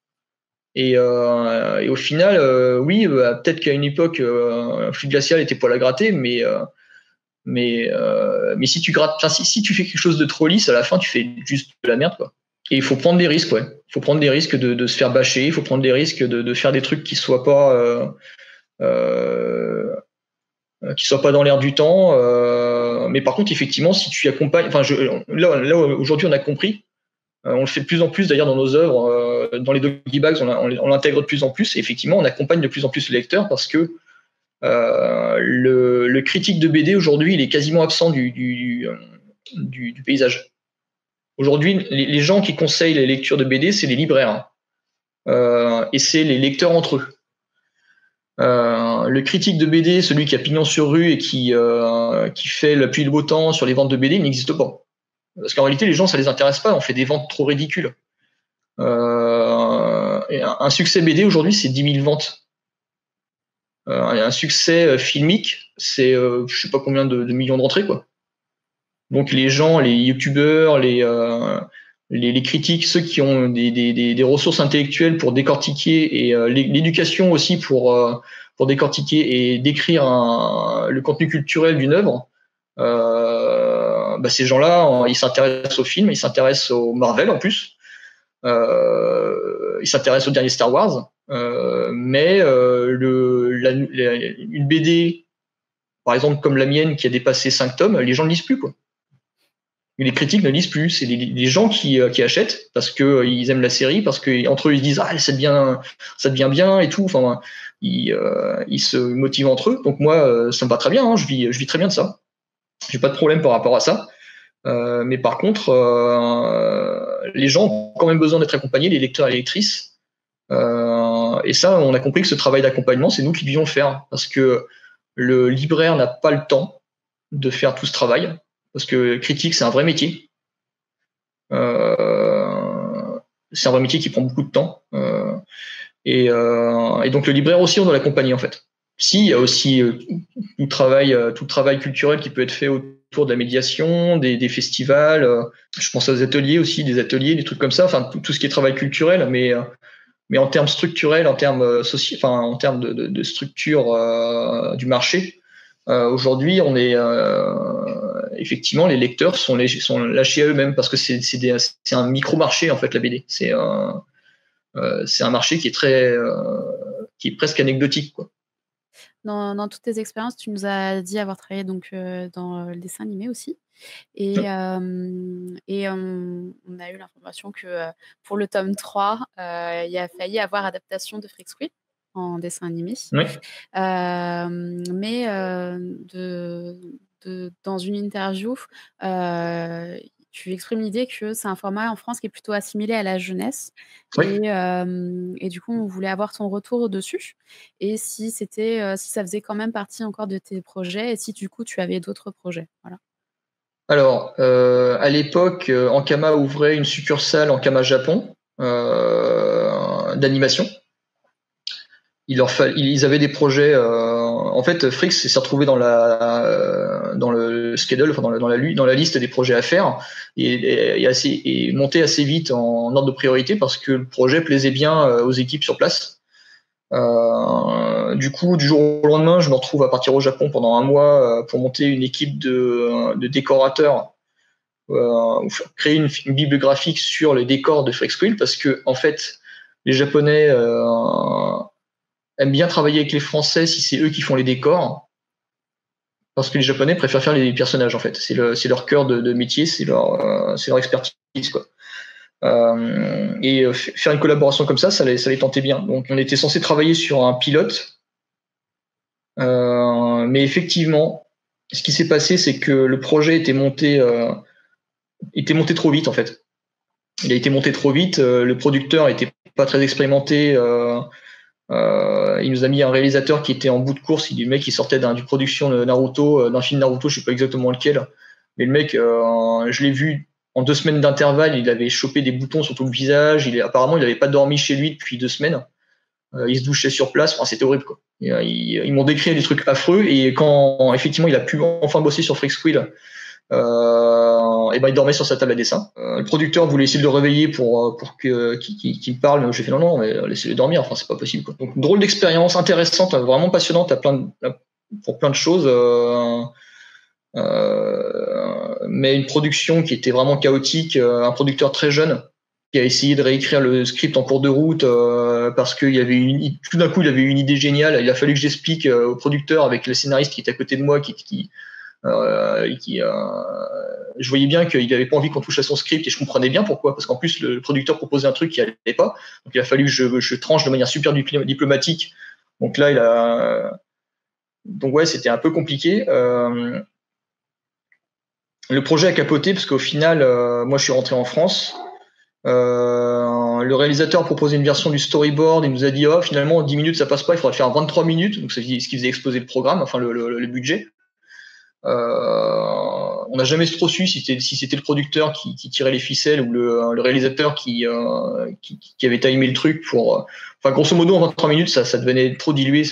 Et au final, oui, peut-être qu'à une époque, un Fluide Glacial était poil à gratter, mais si tu grattes, si tu fais quelque chose de trop lisse, à la fin, tu fais juste de la merde, quoi. Et il faut prendre des risques, ouais. Il faut prendre des risques de se faire bâcher, il faut prendre des risques de faire des trucs qui soient pas dans l'air du temps. Mais par contre, effectivement, si tu accompagnes, là aujourd'hui, on a compris. On le fait de plus en plus d'ailleurs dans nos œuvres, dans les doggy bags, on l'intègre de plus en plus. Et effectivement, on accompagne de plus en plus le lecteur parce que le critique de BD aujourd'hui, il est quasiment absent du paysage. Aujourd'hui, les gens qui conseillent les lectures de BD, c'est les libraires, et c'est les lecteurs entre eux. Le critique de BD, celui qui a pignon sur rue et qui fait la pluie et le beau temps sur les ventes de BD, il n'existe pas. Parce qu'en réalité, les gens, ça les intéresse pas. On fait des ventes trop ridicules. Et un succès BD aujourd'hui, c'est 10 000 ventes. Un succès filmique, c'est je sais pas combien de millions d'entrées, quoi. Donc les gens, les youtubeurs, les critiques, ceux qui ont des ressources intellectuelles pour décortiquer et l'éducation aussi pour décortiquer et décrire le contenu culturel d'une œuvre, ces gens-là, ils s'intéressent aux films, ils s'intéressent au Marvel en plus, ils s'intéressent au dernier Star Wars, mais une BD, par exemple comme la mienne qui a dépassé 5 tomes, les gens ne lisent plus, quoi. Les critiques ne lisent plus, c'est les gens qui achètent parce que ils aiment la série, parce que entre eux ils disent ça devient bien et tout. Enfin, ils se motivent entre eux. Donc moi, ça me va très bien. Je vis très bien de ça. J'ai pas de problème par rapport à ça. Mais par contre, les gens ont quand même besoin d'être accompagnés, les lecteurs et les lectrices. Et ça, on a compris que ce travail d'accompagnement, c'est nous qui devions le faire parce que le libraire n'a pas le temps de faire tout ce travail. Parce que critique, c'est un vrai métier. C'est un vrai métier qui prend beaucoup de temps. Et donc le libraire aussi, on doit l'accompagner, en fait. Si, il y a aussi tout le travail culturel qui peut être fait autour autour de la médiation, des festivals. Je pense aux ateliers aussi, des trucs comme ça. Enfin, tout ce qui est travail culturel, mais en termes structurels, en termes sociaux, enfin en termes de structure du marché. Aujourd'hui, on est effectivement, les lecteurs sont lâchés à eux-mêmes parce que c'est un micro-marché en fait, la BD. C'est un marché qui est presque anecdotique, quoi. Dans toutes tes expériences, tu nous as dit avoir travaillé donc dans le dessin animé aussi. Et on a eu l'information que pour le tome 3, il y a failli avoir adaptation de Freak Squill en dessin animé. Oui. Mais dans une interview, tu exprimes l'idée que c'est un format en France qui est plutôt assimilé à la jeunesse. Oui. Et du coup, on voulait avoir ton retour dessus. Et si ça faisait quand même partie encore de tes projets, et si du coup tu avais d'autres projets. Voilà. Alors, à l'époque, Ankama ouvrait une succursale Ankama Japon d'animation. Ils avaient des projets. En fait, Frix s'est retrouvé dans le schedule, enfin dans la liste des projets à faire, et monté assez vite en ordre de priorité parce que le projet plaisait bien aux équipes sur place. Du coup, du jour au lendemain, je me retrouve à partir au Japon pendant un mois pour monter une équipe de décorateurs, créer une bibliographique sur les décors de Freak Squill parce que en fait, les Japonais aiment bien travailler avec les Français si c'est eux qui font les décors, parce que les Japonais préfèrent faire les personnages en fait. C'est leur cœur de métier, c'est leur expertise, quoi. Faire une collaboration comme ça les tentait bien. Donc on était censé travailler sur un pilote, mais effectivement, ce qui s'est passé, c'est que le projet était monté trop vite en fait. Il a été monté trop vite. Le producteur était pas très expérimenté. Il nous a mis un réalisateur qui était en bout de course. Le mec qui sortait d'une production de Naruto, d'un film Naruto, je sais pas exactement lequel. Mais le mec, je l'ai vu en 2 semaines d'intervalle, il avait chopé des boutons sur tout le visage. Apparemment, il n'avait pas dormi chez lui depuis 2 semaines. Il se douchait sur place. Enfin, c'était horrible, quoi. Ils m'ont décrit des trucs affreux. Et quand effectivement il a pu enfin bosser sur Freak Squill, et ben il dormait sur sa table à dessin. Le producteur voulait essayer de le réveiller pour qu'il me parle, mais j'ai fait non, mais laissez-le dormir. Enfin, c'est pas possible, quoi. Donc drôle d'expérience, intéressante, vraiment passionnante, pour plein de choses. Mais une production qui était vraiment chaotique, un producteur très jeune qui a essayé de réécrire le script en cours de route parce qu'il y avait tout d'un coup il avait une idée géniale. Il a fallu que j'explique au producteur avec le scénariste qui était à côté de moi, je voyais bien qu'il n'avait pas envie qu'on touche à son script et je comprenais bien pourquoi, parce qu'en plus le producteur proposait un truc qui allait pas, donc il a fallu que je tranche de manière super diplomatique. Donc là donc ouais, c'était un peu compliqué. Le projet a capoté parce qu'au final, moi je suis rentré en France. Le réalisateur a proposé une version du storyboard. Il nous a dit finalement en 10 minutes ça passe pas, il faudra faire 23 minutes, donc c'est ce qui faisait exploser le programme, enfin le budget. On n'a jamais trop su si c'était le producteur qui tirait les ficelles ou le réalisateur qui avait timé le truc pour. Enfin, grosso modo, en 23 minutes, ça devenait trop dilué.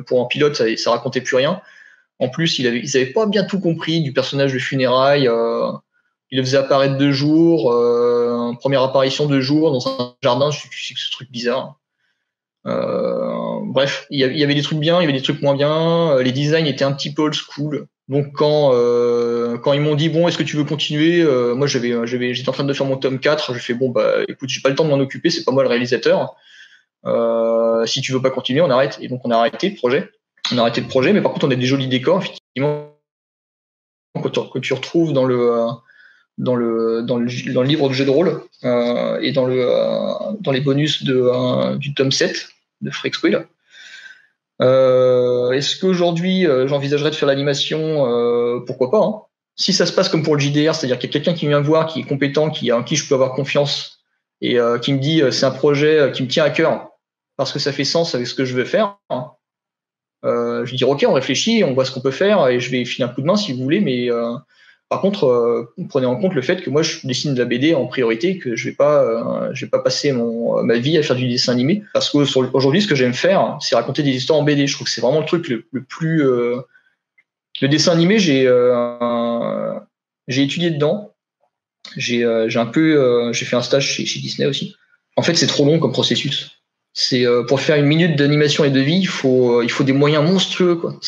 Pour un pilote, ça racontait plus rien. En plus, ils avaient pas bien tout compris du personnage de funérailles. Il le faisait apparaître 2 jours, première apparition 2 jours dans un jardin. Je sais que ce truc bizarre. Bref, il y avait des trucs bien, il y avait des trucs moins bien. Les designs étaient un petit peu old school. Donc quand ils m'ont dit bon, est-ce que tu veux continuer, moi j'étais en train de faire mon tome 4, j'ai fait bon bah écoute, j'ai pas le temps de m'en occuper, c'est pas moi le réalisateur. Si tu veux pas continuer, on arrête. Et donc on a arrêté le projet. Mais par contre on a des jolis décors, effectivement. Quand tu retrouves dans le livre de jeu de rôle et dans les bonus du tome 7 de Freak Squill. Est-ce qu'aujourd'hui j'envisagerais de faire l'animation? Pourquoi pas, hein. Si ça se passe comme pour le JDR, c'est-à-dire qu'il y a quelqu'un qui vient me voir, qui est compétent, en qui je peux avoir confiance et qui me dit c'est un projet qui me tient à cœur parce que ça fait sens avec ce que je veux faire, hein. Je vais dire ok, on réfléchit, on voit ce qu'on peut faire et je vais filer un coup de main si vous voulez, mais par contre, prenez en compte le fait que moi je dessine de la BD en priorité, que je vais pas passer ma vie à faire du dessin animé, parce que aujourd'hui ce que j'aime faire, c'est raconter des histoires en BD. Je trouve que c'est vraiment le truc le plus Le dessin animé, j'ai étudié dedans. J'ai fait un stage chez Disney aussi. En fait, c'est trop long comme processus. C'est pour faire 1 minute d'animation et de vie, il faut des moyens monstrueux, quoi.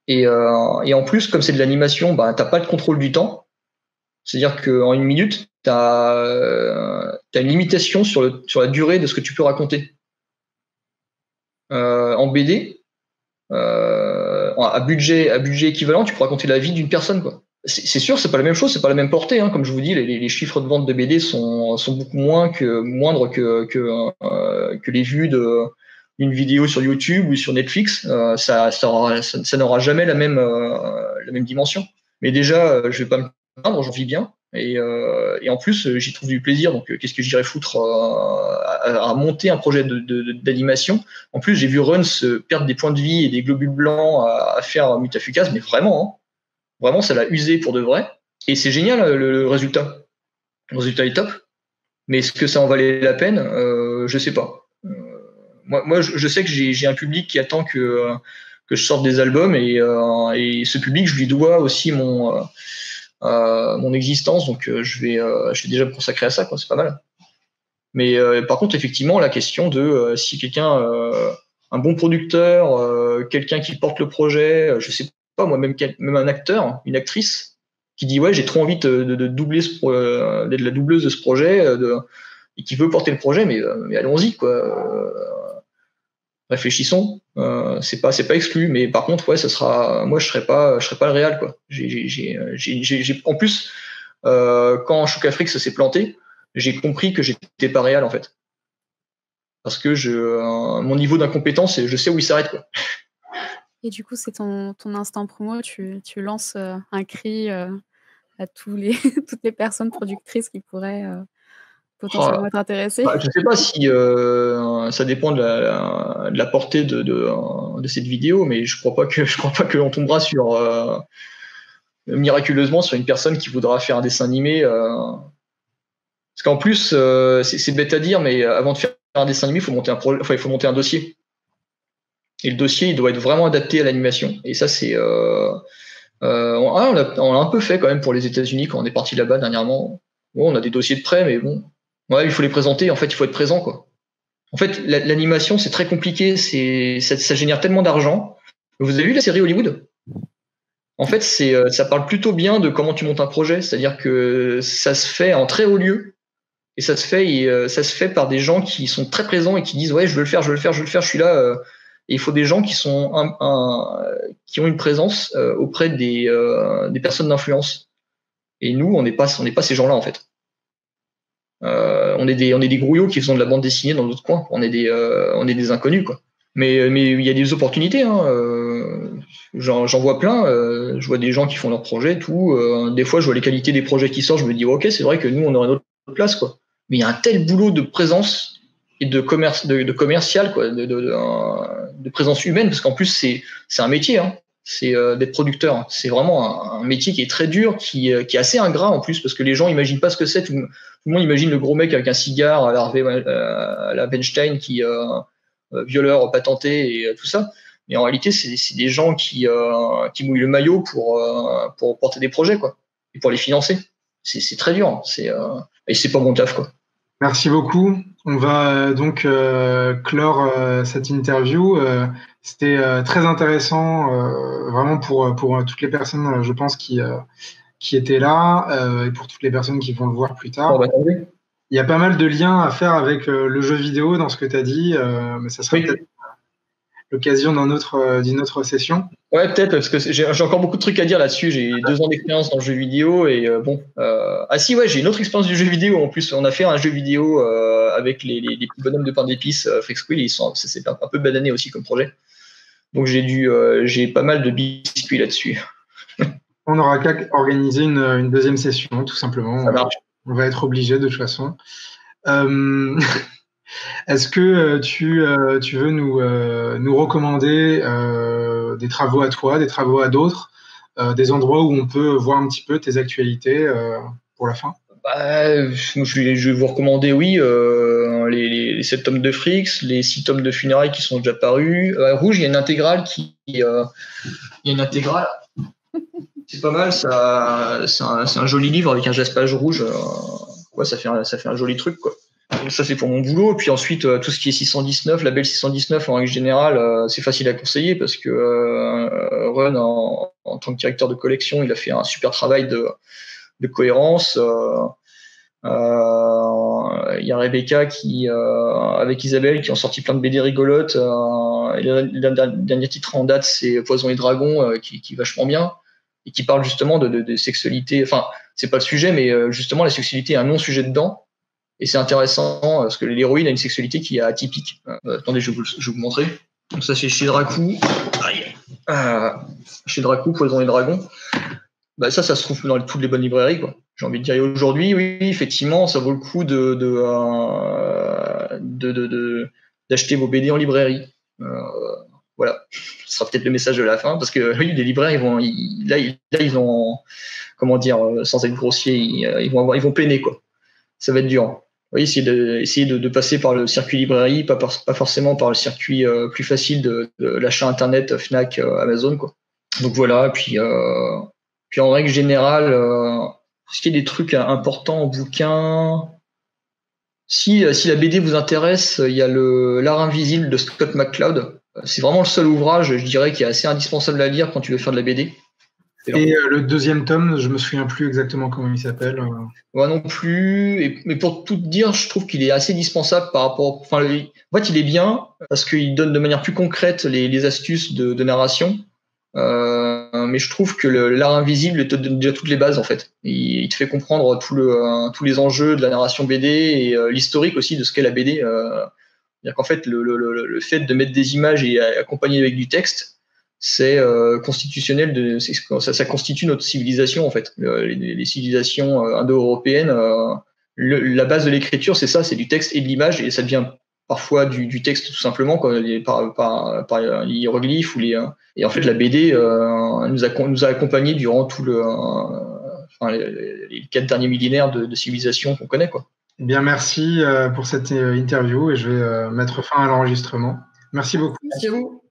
Et en plus, comme c'est de l'animation, bah t'as pas de contrôle du temps. C'est-à-dire qu'en 1 minute, t'as une limitation sur la durée de ce que tu peux raconter. En BD, à budget équivalent, tu peux raconter la vie d'une personne, quoi. C'est sûr, c'est pas la même chose, c'est pas la même portée, hein. Comme je vous dis, les chiffres de vente de BD sont beaucoup moindres que les vues d'une vidéo sur YouTube ou sur Netflix. Ça n'aura jamais la même dimension. Mais déjà, je vais pas me plaindre, j'en vis bien. Et en plus, j'y trouve du plaisir. Donc, qu'est-ce que j'irais foutre à monter un projet d'animation. En plus, j'ai vu Run se perdre des points de vie et des globules blancs à faire Mutafukaz, mais vraiment, hein. Vraiment, ça l'a usé pour de vrai. Et c'est génial, le résultat. Le résultat est top. Mais est-ce que ça en valait la peine? Je sais pas. Moi, je sais que j'ai un public qui attend que je sorte des albums, et ce public, je lui dois aussi mon existence. Donc, je vais déjà me consacrer à ça, quoi. C'est pas mal. Mais par contre, effectivement, la question de si quelqu'un, un bon producteur, quelqu'un qui porte le projet, je sais pas moi, même un acteur, une actrice, qui dit ouais, j'ai trop envie de doubler d'être la doubleuse de ce projet, et qui veut porter le projet, mais allons-y, quoi. Réfléchissons. C'est pas exclu, mais par contre, ouais, ça sera. Moi, je serais pas le réal, quoi. En plus, quand Choucafrix s'est planté, j'ai compris que j'étais pas réel, en fait. Parce que mon niveau d'incompétence, je sais où il s'arrête, quoi. Et du coup, c'est ton instant promo, tu lances un cri à toutes les personnes productrices qui pourraient potentiellement être intéressées. Je sais pas si ça dépend de la portée de cette vidéo, mais je crois pas que l'on tombera miraculeusement sur une personne qui voudra faire un dessin animé. Parce qu'en plus, c'est bête à dire, mais avant de faire un dessin animé, il faut monter un dossier. Et le dossier, il doit être vraiment adapté à l'animation. Et ça, c'est on l'a un peu fait quand même pour les États-Unis quand on est parti là-bas dernièrement. Bon, on a des dossiers de prêt, mais bon, ouais, il faut les présenter. En fait, il faut être présent, quoi. En fait, l'animation, c'est très compliqué. Ça génère tellement d'argent. Vous avez vu la série Hollywood? En fait, ça parle plutôt bien de comment tu montes un projet. C'est-à-dire que ça se fait en très haut lieu. Et ça se fait par des gens qui sont très présents et qui disent ouais, je veux le faire, je suis là. Et il faut des gens qui ont une présence auprès des personnes d'influence. Et nous, on n'est pas ces gens-là, en fait. On est des grouillots qui font de la bande dessinée dans d'autres coins. On est des inconnus, quoi. Mais il y a des opportunités, hein. J'en vois plein. Je vois des gens qui font leurs projets, tout. Des fois, je vois les qualités des projets qui sortent. Je me dis ok, c'est vrai que nous, on aurait notre place, quoi. Mais il y a un tel boulot de présence et de commercial, quoi, de présence humaine, parce qu'en plus c'est un métier, hein. C'est d'être producteur. C'est vraiment un métier qui est très dur, qui est assez ingrat en plus, parce que les gens imaginent pas ce que c'est. Tout le monde imagine le gros mec avec un cigare à la Weinstein qui violeur patenté et tout ça. Mais en réalité, c'est des gens qui mouillent le maillot pour porter des projets, quoi, et pour les financer. C'est très dur, hein. Et c'est pas mon taf, quoi. Merci beaucoup. On va donc clore cette interview. C'était très intéressant, vraiment pour toutes les personnes, je pense, qui étaient là, et pour toutes les personnes qui vont le voir plus tard. Il y a pas mal de liens à faire avec le jeu vidéo dans ce que tu as dit, mais ça sera peut-être l'occasion d'une autre session. Ouais, peut-être, parce que j'ai encore beaucoup de trucs à dire là-dessus. J'ai 2 ans d'expérience dans le jeu vidéo et bon. Ah si, ouais, j'ai une autre expérience du jeu vidéo en plus. On a fait un jeu vidéo avec les petits bonhommes de pain d'épices, Frixquill. C'est un peu badané aussi comme projet. Donc j'ai pas mal de biscuits là-dessus. On n'aura qu'à organiser une deuxième session, tout simplement. Ça marche. On va être obligé de toute façon. Est-ce que tu veux nous recommander des travaux à toi, des travaux à d'autres, des endroits où on peut voir un petit peu tes actualités pour la fin? Je vais vous recommander, oui, les 7 tomes de Fricks, les 6 tomes de Funérailles qui sont déjà parus. Rouge, il y a une intégrale il y a une intégrale. C'est pas mal, ça. C'est un joli livre avec un jaspage rouge. Ça fait un joli truc, quoi. Donc ça, c'est pour mon boulot. Et puis ensuite, tout ce qui est 619, label 619, en règle générale, c'est facile à conseiller parce que Run, en tant que directeur de collection, il a fait un super travail de cohérence. Il y a Rebecca avec Isabelle qui ont sorti plein de BD rigolotes. Le dernier titre en date, c'est Poison et Dragon, qui est vachement bien et qui parle justement de sexualité. Enfin, c'est pas le sujet, mais justement la sexualité est un non-sujet dedans. Et c'est intéressant parce que l'héroïne a une sexualité qui est atypique. Attendez, je vais vous montrer. Donc ça, c'est chez Dracou. Chez Dracou, Poison et Dragon. Ça se trouve dans toutes les bonnes librairies, quoi. J'ai envie de dire aujourd'hui, oui, effectivement, ça vaut le coup d'acheter vos BD en librairie. Voilà, ce sera peut-être le message de la fin, parce que oui, les libraires, ils ont, comment dire, sans être grossier, ils vont peiner, quoi. Ça va être dur. Oui, essayer de passer par le circuit librairie, pas forcément par le circuit plus facile de l'achat internet, Fnac, Amazon, quoi. Donc voilà, puis en règle générale, est-ce qu'il y a des trucs importants en bouquin? Si la BD vous intéresse, il y a L'Art invisible de Scott McCloud. C'est vraiment le seul ouvrage, je dirais, qui est assez indispensable à lire quand tu veux faire de la BD. Et le deuxième tome, je me souviens plus exactement comment il s'appelle. Moi non plus. Mais pour tout te dire, je trouve qu'il est assez dispensable par rapport. En fait, il est bien parce qu'il donne de manière plus concrète les astuces de narration. Mais je trouve que L'Art invisible te donne déjà toutes les bases, en fait. Il te fait comprendre tous les enjeux de la narration BD et l'historique aussi de ce qu'est la BD. C'est-à-dire qu'en fait, le fait de mettre des images et accompagner avec du texte, c'est constitutionnel. Ça constitue notre civilisation, en fait. Les civilisations indo-européennes, la base de l'écriture, c'est ça, c'est du texte et de l'image, et ça devient parfois du texte tout simplement, quoi, par hiéroglyphes et en fait la BD nous a accompagnés durant les 4 derniers millénaires de civilisation qu'on connaît, quoi. Eh bien, merci pour cette interview, et je vais mettre fin à l'enregistrement. Merci beaucoup. Merci à vous.